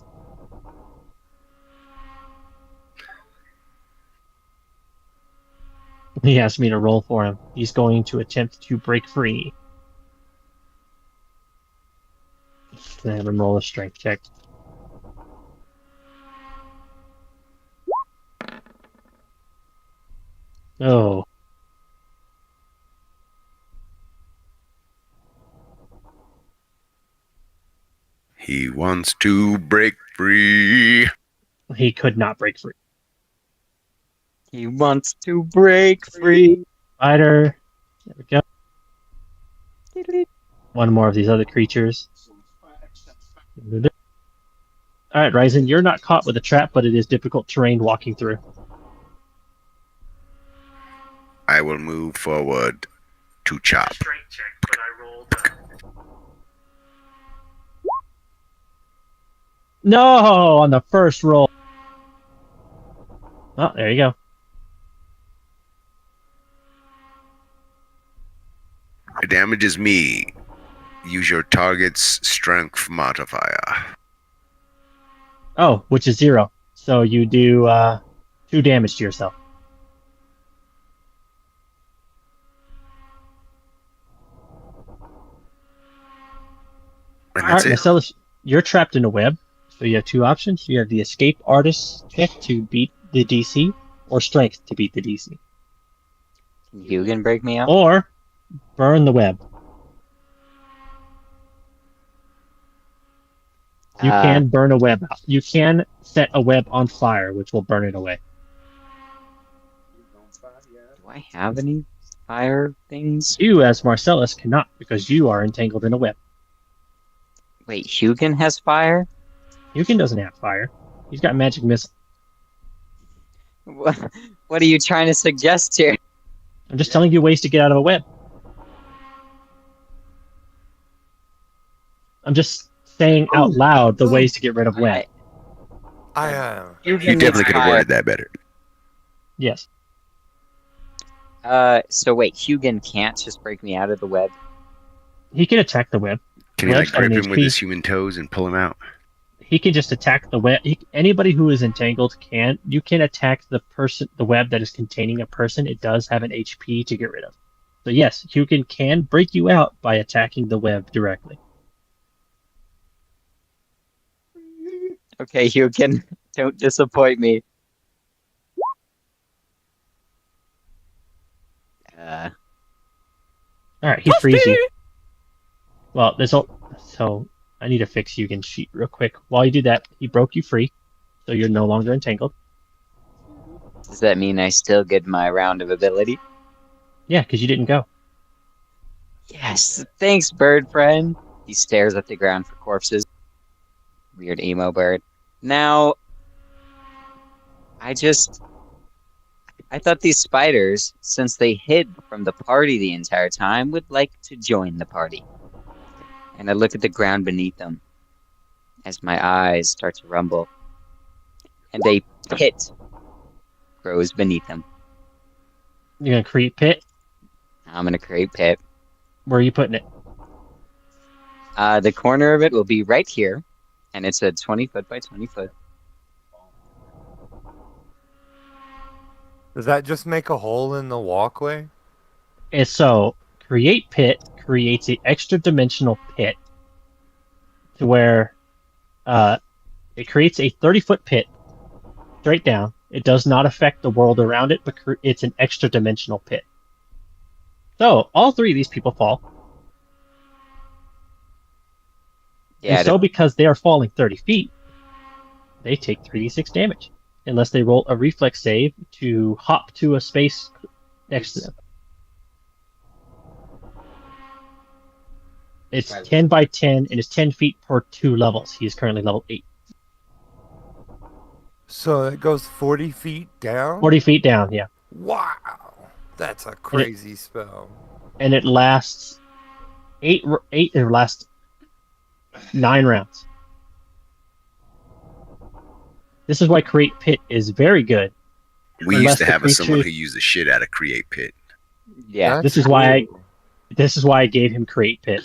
He asked me to roll for him. He's going to attempt to break free. Can I have him roll a strength check? Oh. He wants to break free. He could not break free. He wants to break free. Spider. There we go. One more of these other creatures. Alright, Ryzen, you're not caught with a trap, but it is difficult terrain walking through. I will move forward to chop. Strength check, but I rolled. No, on the first roll. Oh, there you go. It damages me. Use your target's strength modifier. Oh, which is 0. So you do 2 damage to yourself. And All that's right, it. Marcellus, you're trapped in a web. So you have 2 options. You have the escape artist check to beat the DC, or strength to beat the DC. Can Hugin break me out? Or burn the web. You can burn a web out. You can set a web on fire, which will burn it away. Do I have any fire things? You, as Marcellus, cannot, because you are entangled in a web. Wait, Hugin has fire? Yukin doesn't have fire. He's got magic missile. What are you trying to suggest here? I'm just telling you ways to get out of a web. I'm just saying out loud the ways to get rid of web. I You definitely could have worded that better. Yes. So wait, Hugin can't just break me out of the web? He can attack the web. Can you Web's like grip got an him with HP. his human toes and pull him out? He can just attack the web. Anybody who is entangled can. You can attack the web that is containing a person. It does have an HP to get rid of. So yes, Hugin can break you out by attacking the web directly. Okay, Hugin, don't disappoint me. All right, he frees you. Well, so I need to fix Hugin's sheet real quick. While you do that, he broke you free, so you're no longer entangled. Does that mean I still get my round of ability? Yeah, because you didn't go. Yes, thanks, bird friend. He stares at the ground for corpses. Weird emo bird. Now, I thought these spiders, since they hid from the party the entire time, would like to join the party. And I look at the ground beneath them as my eyes start to rumble. And a pit grows beneath them. You're gonna create pit. I'm gonna create pit. Where are you putting it? The corner of it will be right here, and it's a 20 foot by 20 foot. Does that just make a hole in the walkway? And so create pit creates an extra dimensional pit to where it creates a 30-foot pit straight down. It does not affect the world around it, but it's an extra dimensional pit. So all 3 of these people fall. Yeah, And so because they are falling 30 feet, they take 3d6 damage. Unless they roll a reflex save to hop to a space next to them. It's 10 by 10, and it's 10 feet per 2 levels. He is currently level 8. So it goes 40 feet down? 40 feet down, yeah. Wow. That's a crazy spell. And it lasts 8 or lasts 9 rounds. This is why Create Pit is very good. We Unless used to the have someone creature- who used the shit out of create pit. Yeah, That's This is why cool. This is why I gave him create pit.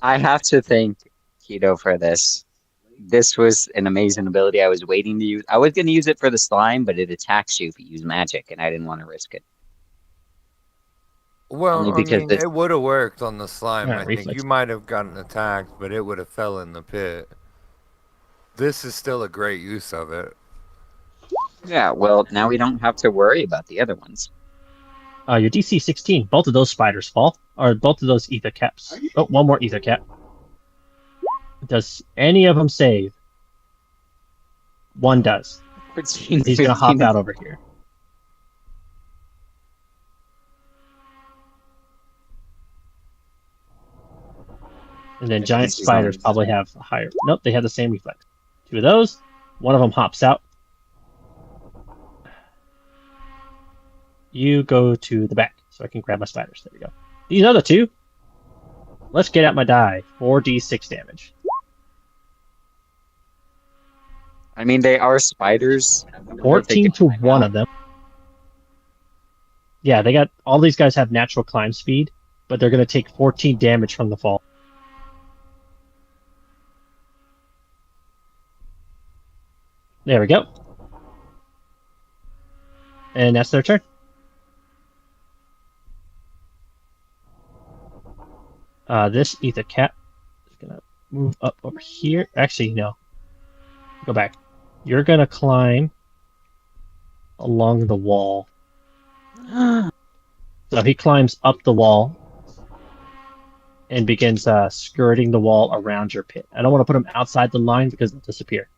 I have to thank Keto for this. This was an amazing ability I was waiting to use. I was going to use it for the slime, but it attacks you if you use magic, and I didn't want to risk it. Well, Only I because mean, this- it would have worked on the slime. Yeah, I think reflex. you might have gotten attacked, but it would have fell in the pit. This is still a great use of it. Yeah, well, now we don't have to worry about the other ones. Your DC 16. Both of those spiders fall, or both of those ether caps. Oh, one more ether cap. Does any of them save? One does. 14, He's gonna hop 15. out over here. And then giant He's spiders on- probably have a higher. Nope, they have the same reflex. Two of those. One of them hops out. You go to the back so I can grab my spiders. There we go. These other two. Let's get out my die. 4d6 damage. I mean, they are spiders. I wonder if they 14 can to climb one out. of them. Yeah, they got all these guys have natural climb speed, but they're going to take 14 damage from the fall. There we go. And that's their turn. This ether cat is gonna move up over here. Actually, no. Go back. You're gonna climb along the wall. So he climbs up the wall and begins skirting the wall around your pit. I don't want to put him outside the line because they'll disappear.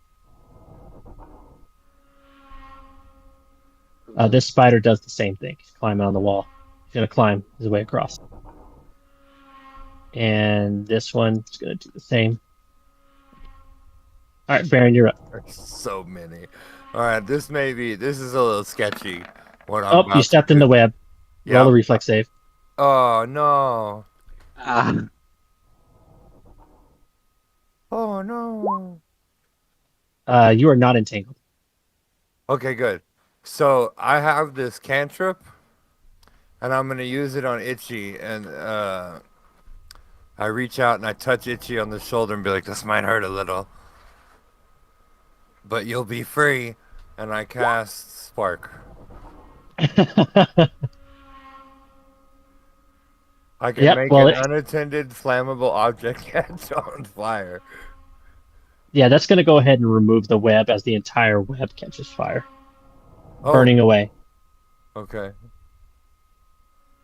This spider does the same thing. He's climbing on the wall. He's gonna climb his way across. And this one's gonna do the same. All right, Baron, you're up. There's so many. All right, this is a little sketchy. What I'm Oh, about you to stepped in do. the web. Roll Yep. a reflex save. Oh no! Ah, Oh no! You are not entangled. Okay, good. So I have this cantrip, and I'm gonna use it on Itchy, and I reach out and I touch Itchy on the shoulder and be like, "This might hurt a little, but you'll be free." And I cast Spark. I can Yep, make well, an unattended flammable object catch on fire. Yeah, that's going to go ahead and remove the web as the entire web catches fire, Oh, burning away. okay.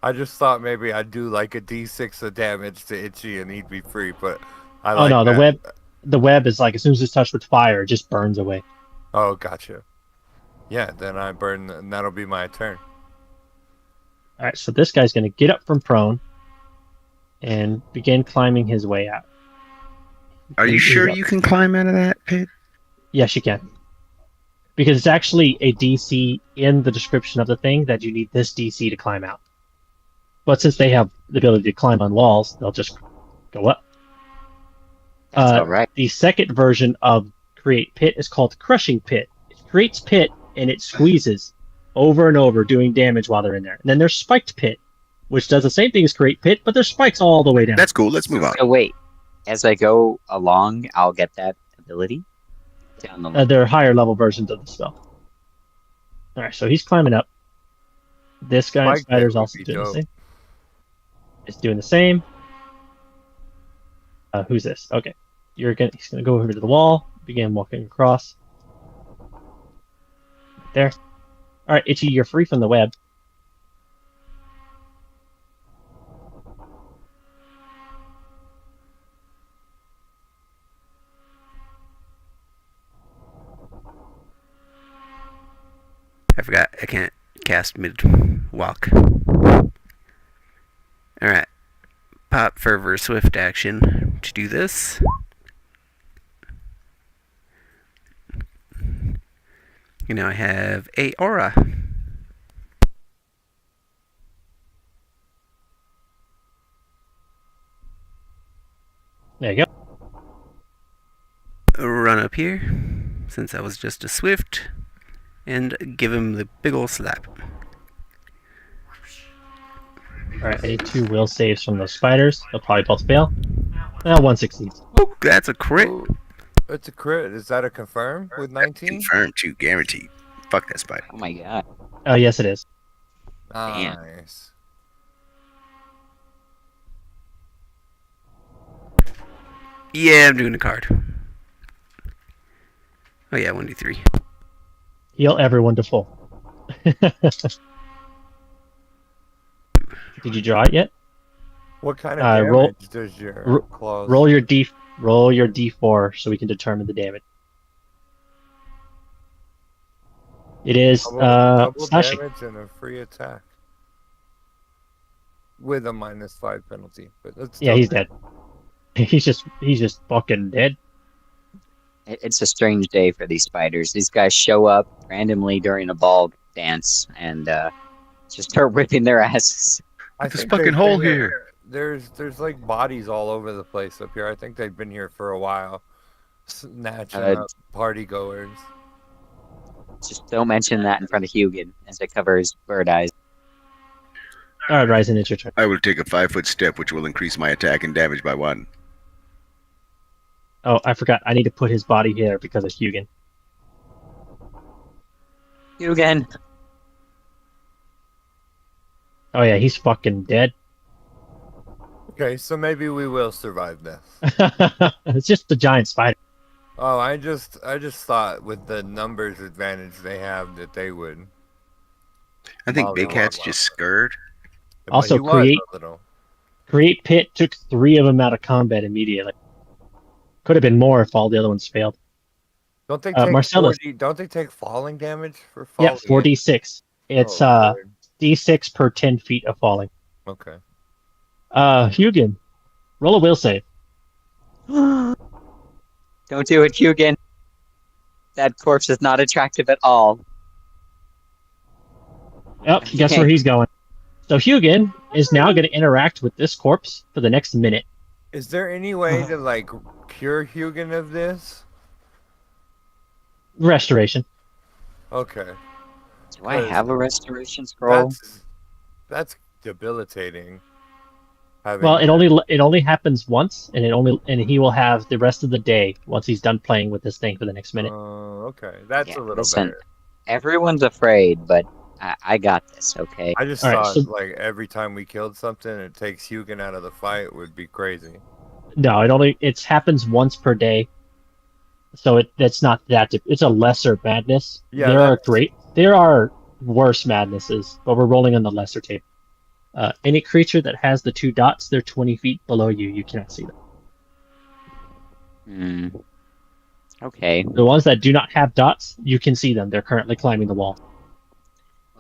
I just thought maybe I'd do like a D6 of damage to Itchy and he'd be free, but I Oh like no, that. the web is like as soon as it's touched with fire, it just burns away. Oh, gotcha. Yeah, then I burn, and that'll be my turn. All right, so this guy's going to get up from prone and begin climbing his way out. Are you He's sure up. you can climb out of that pit? Yes, you can. Because it's actually a DC in the description of the thing that you need this DC to climb out. But since they have the ability to climb on walls, they'll just go up. that's all right. The second version of Create Pit is called Crushing Pit. It creates pit and it squeezes over and over, doing damage while they're in there. And then there's Spiked Pit, which does the same thing as Create Pit, but there's spikes all the way down. That's cool. Let's move on. So wait, as I go along, I'll get that ability down the line. They're higher level versions of the spell. All right, so he's climbing up. This guy Spike Pit spider's would also be doing the dope. same. It's doing the same. Who's this? Okay, he's gonna go over to the wall, begin walking across. There. All right, Itchy, you're free from the web. I forgot I can't cast mid walk. Alright. Pop Fervor Swift action to do this. You know, I have a aura. There you go. Run up here, since I was just a swift. and give him the big ol' slap. Alright, I need 2 will saves from those spiders. They'll probably both fail. Well, 1 succeeds. Oh, that's a crit. Ooh, it's a crit. Is that a confirm with 19? Confirmed too, guaranteed. Fuck that spider. Oh my god. Oh, yes, it is. Damn. Nice. Yeah, I'm doing a card. Oh yeah, 1d3. Heal everyone to full. Did you draw it yet? What kind of damage roll- does your ro- claws? Roll your d4 so we can determine the damage. It is double slashing. damage and a free attack with a -5 penalty. But that's Yeah, still he's dead. He's just fucking dead. It's a strange day for these spiders. These guys show up randomly during a ball dance and just start whipping their asses. I This think fucking they've been hole here- here. There's like bodies all over the place up here. I think they've been here for a while, snatching Uh, up party goers. Just don't mention that in front of Hugin as it covers bird eyes. Alright, Ryzen, it's your turn. I will take a 5-foot step, which will increase my attack and damage by 1. Oh, I forgot. I need to put his body here because of Hugin. Hugin! Oh yeah, he's fucking dead. Okay, so maybe we will survive this. It's just a giant spider. Oh, I just thought with the numbers advantage they have that they would. I think Wow, Big wow, Cat's wow. just scared. But Also he was create- a little. Create Pit took 3 of them out of combat immediately. Could have been more if all the other ones failed. Don't they take Marcellus. 40, Don't they take falling damage for falling? Yeah, 4d6. It's Oh, Lord. d6 per 10 feet of falling. Okay. Hugin, roll a will save. Don't do it, Hugin. That corpse is not attractive at all. Yep, guess Okay. where he's going. So Hugin is now going to interact with this corpse for the next minute. Is there any way to like cure Hugin of this? Restoration. Okay. Do I have a restoration scroll? That's debilitating. Well, it only happens once, and he will have the rest of the day once he's done playing with this thing for the next minute. Okay, that's Yeah, a little listen, better. Everyone's afraid, but I got this, okay? I just All right, thought so- like every time we killed something, it takes Hugin out of the fight would be crazy. No, it happens once per day, so that's not that. It's a lesser madness. Yeah, There are worse madnesses, but we're rolling on the lesser table. Any creature that has the 2 dots, they're 20 feet below you. You cannot see them. Okay. The ones that do not have dots, you can see them. They're currently climbing the wall.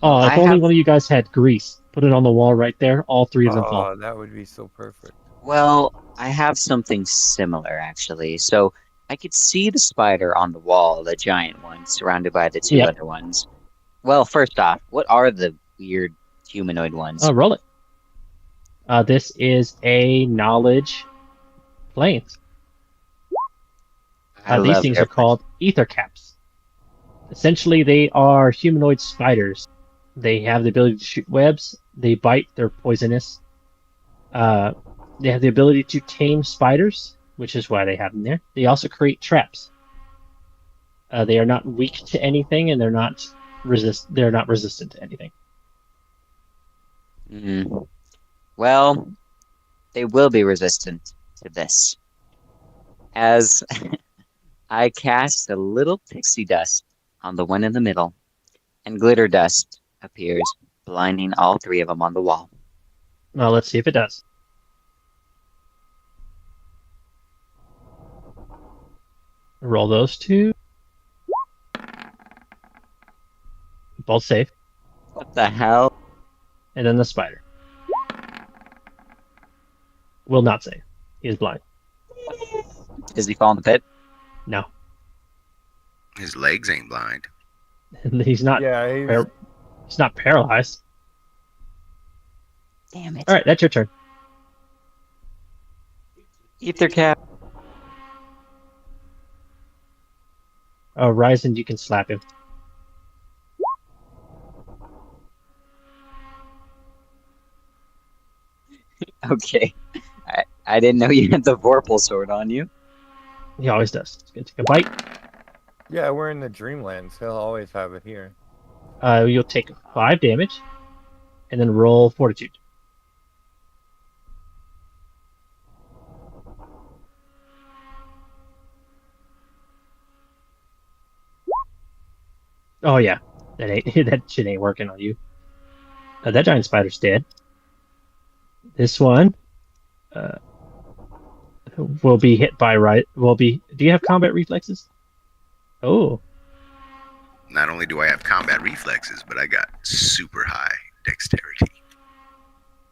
Oh, I if only have- one of you guys had grease. Put it on the wall right there. All 3 of them fall. Oh, that would be so perfect. Well, I have something similar, actually. So I could see the spider on the wall, the giant one, surrounded by the 2 Yep. other ones. Well, first off, what are the weird humanoid ones? Oh, roll it. This is a knowledge planes. I These love things are airplanes. called ether caps. Essentially, they are humanoid spiders. They have the ability to shoot webs. They bite. They're poisonous. They have the ability to tame spiders, which is why they have them there. They also create traps. They are not weak to anything, and they're not resistant to anything. Well, they will be resistant to this. As I cast a little pixie dust on the one in the middle, and glitter dust appears, blinding all 3 of them on the wall. Well, let's see if it does. Roll those 2. Both safe. What the hell? And then the spider. Will not save. He is blind. Does he fall in the pit? No. His legs ain't blind. He's not Yeah, he's not paralyzed. Damn it. Alright, that's your turn. Ether cap. Ryzen, you can slap him. Okay. I didn't know you had the Vorpal sword on you. He always does. It's gonna take a bite. Yeah, we're in the Dreamlands. He'll always have it here. You'll take 5 damage, and then roll Fortitude. Oh yeah, that shit ain't working on you. That giant spider's dead. This one will be hit by right. Will be. Do you have combat reflexes? Oh, Not only do I have combat reflexes, but I got super high dexterity.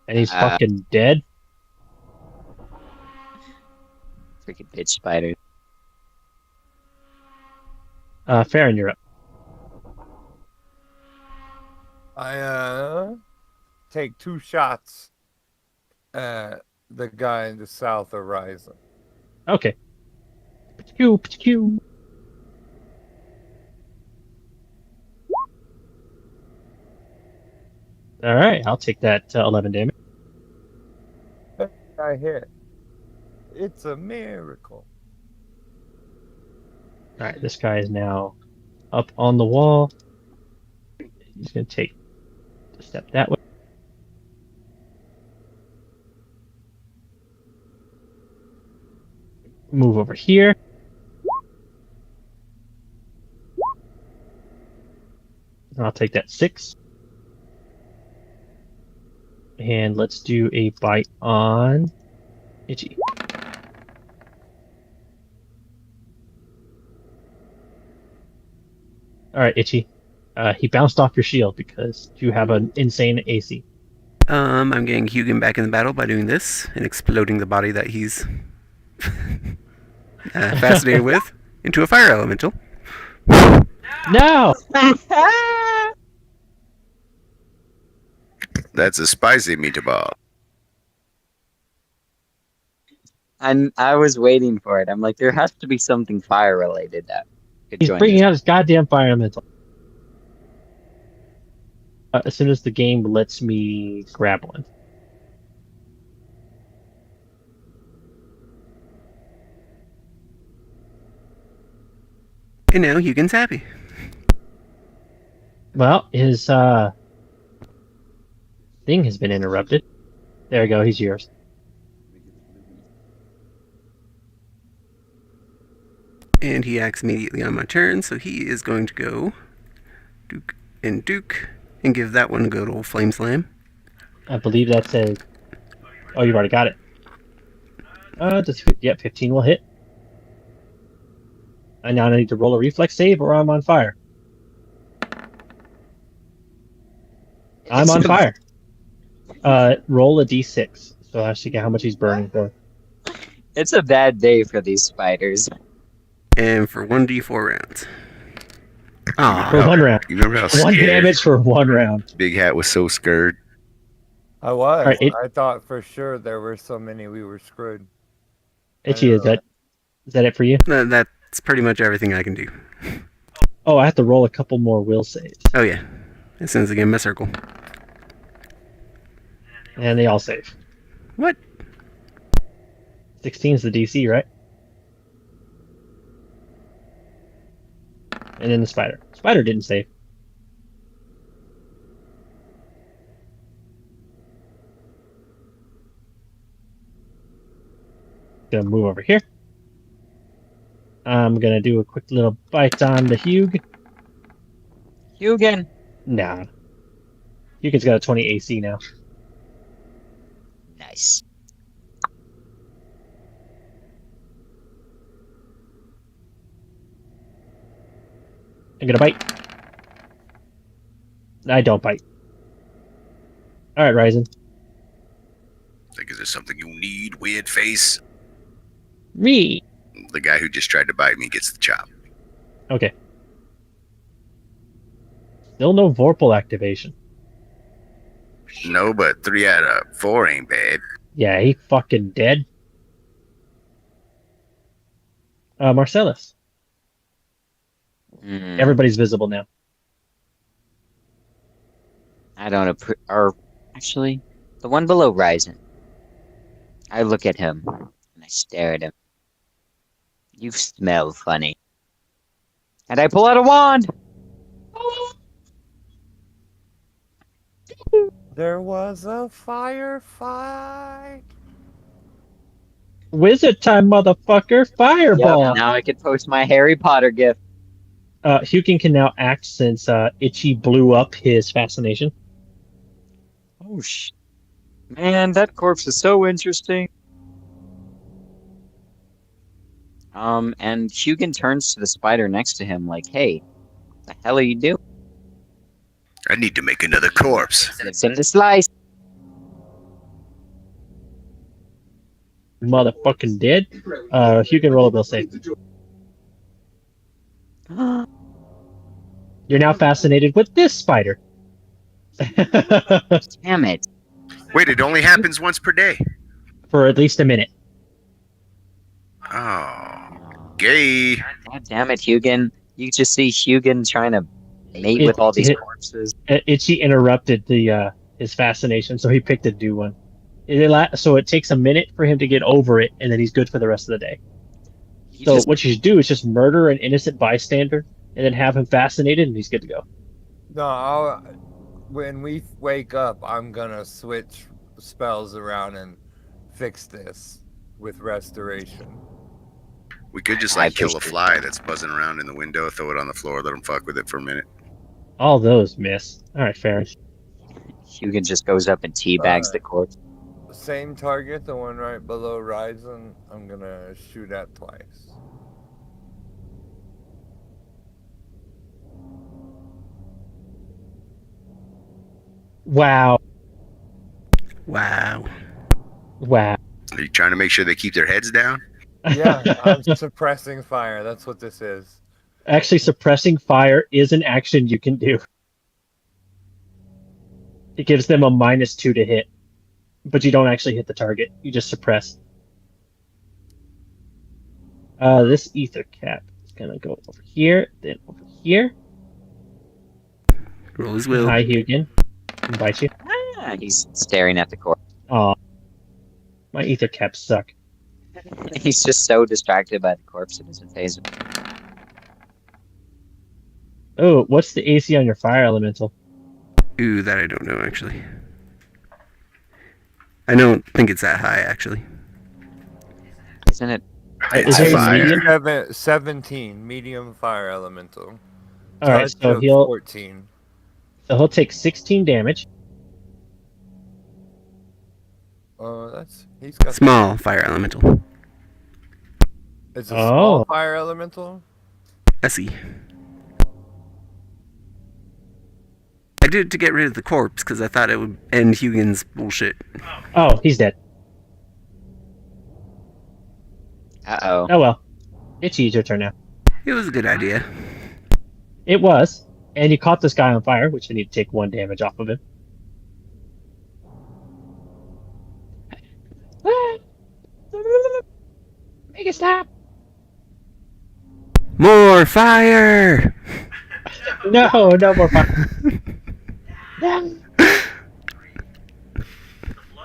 and he's Uh, fucking dead. Freaking bitch spider. Farron, you're up. I take 2 shots at the guy in the south horizon. Okay. Pew, pew. All right, I'll take that 11 damage. I hit. It's a miracle. All right, this guy is now up on the wall. He's gonna take a step that way. Move over here. And I'll take that 6. And let's do a bite on Itchy. All right, Itchy. He bounced off your shield because you have an insane AC. I'm getting Hugin back in the battle by doing this and exploding the body that he's fascinated with into a fire elemental. No! That's a spicy meatball. I was waiting for it. I'm like, there has to be something fire related that could He's join bringing this. out his goddamn fire elemental. As soon as the game lets me grab one. And now Hugin's happy. Well, his thing has been interrupted. There we go, he's yours. And he acts immediately on my turn, so he is going to go Duke and give that one a good old flame slam. I believe that's a... Oh, you've already got it. Yeah, 15 will hit. I now need to roll a reflex save or I'm on fire. I'm on fire. Roll a d6. So I should get how much he's burning for. It's a bad day for these spiders. And for 1d4 rounds. For Ah, one round. You remember how 1 scared damage for 1 round. Big Hat was so scared? I was. Alright, I thought for sure there were so many we were screwed. Itchy, is that it for you? that's pretty much everything I can do. Oh, I have to roll a couple more will saves. Oh yeah, as soon as I get my circle. And they all save. What? 16 is the DC, right? And then the spider. Spider didn't save. Gonna move over here. I'm gonna do a quick little bite on the Hug. Hugin! Nah. Hugin's got a 20 AC now. Nice. I'm gonna bite. I don't bite. Alright, Ryzen. Like, is there something you need, weird face? Me! The guy who just tried to bite me gets the chop. Okay. Still no Vorpal activation. No, but 3 out of 4 ain't bad. Yeah, he fucking dead. Marcellus. Mm, Everybody's visible now. I don't or actually, the one below Ryzen. I look at him and I stare at him. You smell funny. And I pull out a wand! There was a firefight. Wizard time, motherfucker! Fireball! Yep, now I can post my Harry Potter gift. Hukin can now act since Itchy blew up his fascination. Oh, man, that corpse is so interesting. And Hugin turns to the spider next to him like, hey, what the hell are you doing? I need to make another corpse. Lives in the slice. Motherfucking dead. Hukin, roll a will save. You're now fascinated with this spider. Damn it. Wait, it only happens once per day. For at least a minute. Oh, gay. God damn it, Hugin. You just see Hugin trying to mate with all these corpses. Itchy interrupted the his fascination, so he picked a do one. So it takes a minute for him to get over it, and then he's good for the rest of the day. So what you should do is just murder an innocent bystander, and then have him fascinated, and he's good to go. No, when we wake up, I'm gonna switch spells around and fix this with restoration. We could just like kill a fly that's buzzing around in the window, throw it on the floor, let him fuck with it for a minute. All those miss. All right, fair. Hugin just goes up and teabags the corpse. Same target, the one right below Ryzen, I'm gonna shoot at twice. Wow. Wow. Wow. Are you trying to make sure they keep their heads down? Yeah, I'm suppressing fire. That's what this is. Actually, suppressing fire is an action you can do. It gives them a -2 to hit. But you don't actually hit the target. You just suppress. This ether cap is going to go over here, then over here. Roll his will. Hi, Hugin. Invite you. Ah, he's staring at the corpse. Aw. My ether caps suck. He's just so distracted by the corpse it doesn't phase him. Oh, what's the AC on your fire elemental? Ooh, that I don't know, actually. I don't think it's that high, actually. Isn't it? It's it fire. 17, medium fire elemental. Alright, Touch so of he'll 14. take 16 damage. He's got Small fire elemental. It's a small Oh. fire elemental. I see. I did it to get rid of the corpse because I thought it would end Hugin's bullshit. Oh, he's dead. Uh-oh. Oh well. It's your turn now. It was a good idea. It was. And you caught this guy on fire, which you need to take 1 damage off of him. Make it stop! More fire! No more fire.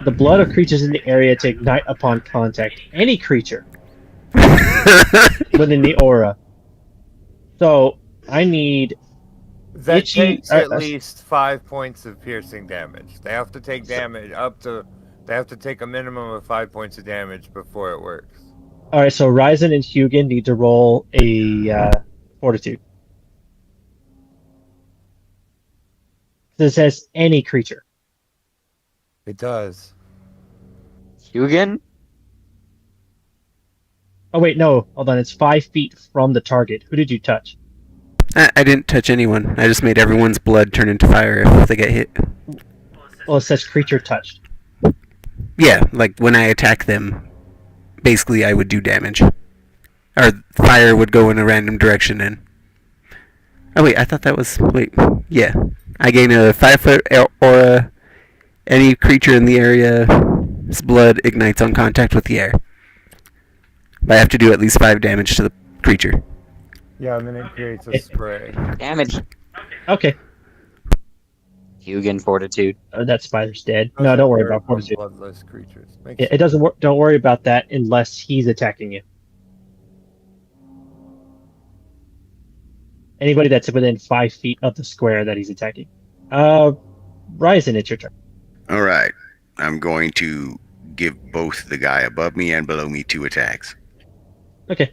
The blood of creatures in the area to ignite upon contact. Any creature within the aura. So, I need... That Itchy- takes at least 5 points of piercing damage. They have to take damage They have to take a minimum of 5 points of damage before it works. Alright, so Ryzen and Hugin need to roll a fortitude. It says any creature. It does. Hugin? Oh wait, no, hold on, it's 5 feet from the target. Who did you touch? I didn't touch anyone. I just made everyone's blood turn into fire if they get hit. Well, it says creature touched. Yeah, like when I attack them, basically I would do damage. Or fire would go in a random direction and... Oh wait, I thought that was... Wait, yeah. I gain a 5-foot aura. Any creature in the area's blood ignites on contact with the air. But I have to do at least 5 damage to the creature. Yeah, and then it creates a spray. Damage. Okay. Hugin Fortitude. That spider's dead. No, Doesn't don't worry work about on fortitude. bloodless creatures. Makes It doesn't work. Don't worry about that unless he's attacking you. Anybody that's within 5 feet of the square that he's attacking. Ryzen, it's your turn. All right. I'm going to give both the guy above me and below me 2 attacks. Okay.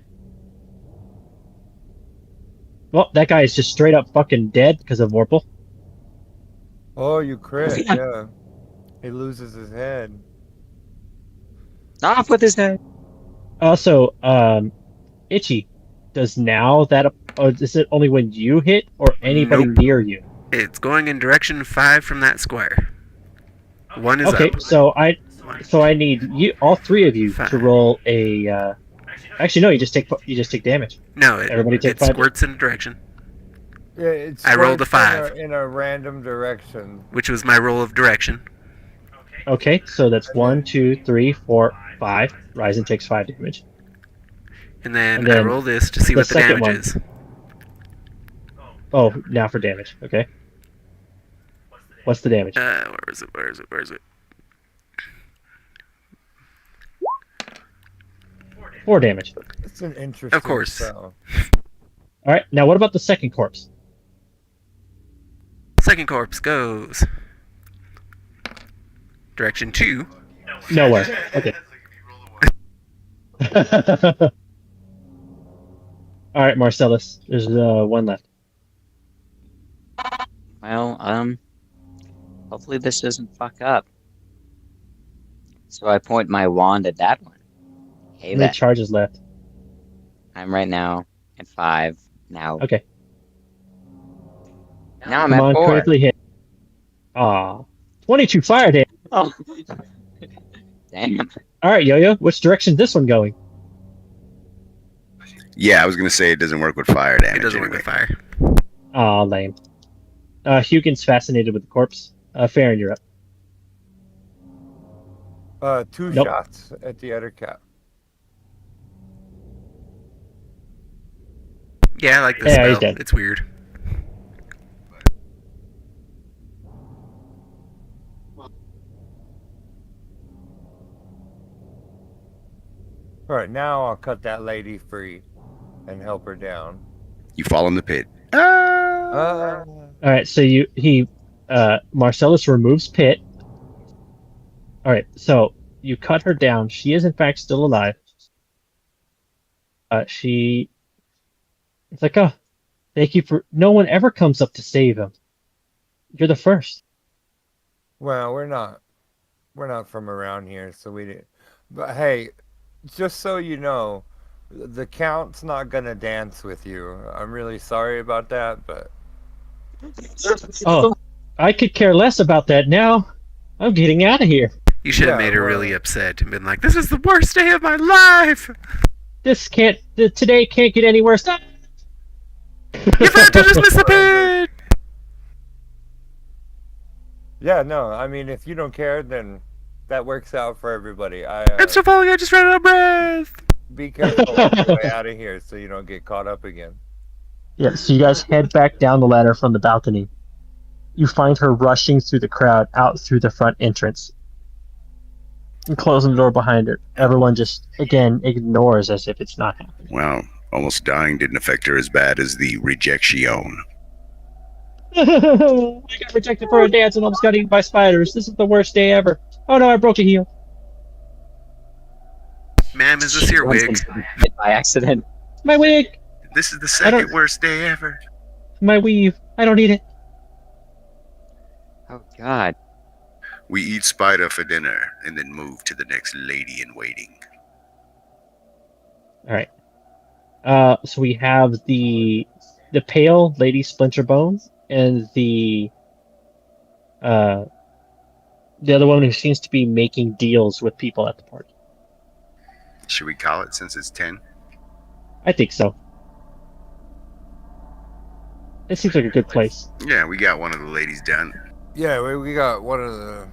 Well, that guy is just straight up fucking dead because of Vorpal. Oh, you crit, yeah. He loses his head. Off with his head. Also, Itchy, does now that, or is it only when you hit or anybody Nope. near you? It's going in direction 5 from that square. 1 is Okay, up. so I need you, all 3 of you, to Fine. roll a. Actually, no, you just take damage. No, Everybody take it 5. squirts in a direction, Yeah, it's I rolled a 5. in a random direction. which was my roll of direction. Okay, so that's 1, 2, 3, 4, 5. Ryzen takes 5 damage. And then, And then I roll this to see the what the second damage one. is. Oh, now for damage. Okay. What's the damage? Where is it? 4 damage. It's an interesting Of course. spell. All right. Now, what about the second corpse? Second corpse goes direction 2. Nowhere. Okay. All right, Marcellus. There's 1 left. Well, hopefully this doesn't fuck up. So I point my wand at that one. Hey, How many that. charges left? I'm right now at 5. Now. Okay. Now I'm Come at on, 4. critically hit. Aw. 22 fire damage. Oh. Damn. All right, Yo-Yo. Which direction this one going? Yeah, I was going to say it doesn't work with fire damage. It doesn't work anyway. with fire. Aw, lame. Hugin's fascinated with the corpse. Farron, you're up. 2 Nope. shots at the other cat. Yeah, I like this Yeah, he's spell. dead. It's weird. Alright, now I'll cut that lady free and help her down. You fall in the pit. Ah! All right, so Marcellus removes Pit. All right, so you cut her down. She is in fact still alive. It's like, oh, thank you for. No one ever comes up to save him. You're the first. Well, we're not from around here, so we didn't. But hey, just so you know, the Count's not gonna dance with you. I'm really sorry about that, but Oh, I could care less about that now. I'm getting out of here. You should have Yeah, made her well- really upset and been like, "This is the worst day of my life. Today can't get any worse. You forgot to dismiss the pit." yeah, no. I mean, if you don't care, then that works out for everybody. I'm still falling. I just ran out of breath. Be careful on your way out of here so you don't get caught up again. Yeah, so you guys head back down the ladder from the balcony. You find her rushing through the crowd out through the front entrance and closing the door behind her. Everyone just, again, ignores as if it's not happening. Wow, almost dying didn't affect her as bad as the rejection. I got rejected for a dance and almost got eaten by spiders. This is the worst day ever. Oh no, I broke a heel. Ma'am, is this your Once wig? hit by accident. My wig! This is the I don't- second worst day ever. My weave. I don't need it. Oh God. We eat spider for dinner and then move to the next lady in waiting. Alright. So we have the pale Lady Splinterbone and the other one who seems to be making deals with people at the party. Should we call it since it's 10? I think so. It seems like a good place. Yeah, we got one of the ladies done. Yeah, we got one of the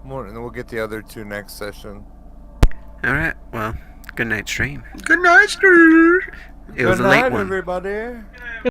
more, and we'll get the other 2 next session. All right. Well, good night, stream. Good night, Stu. It was Good a late night, one. everybody.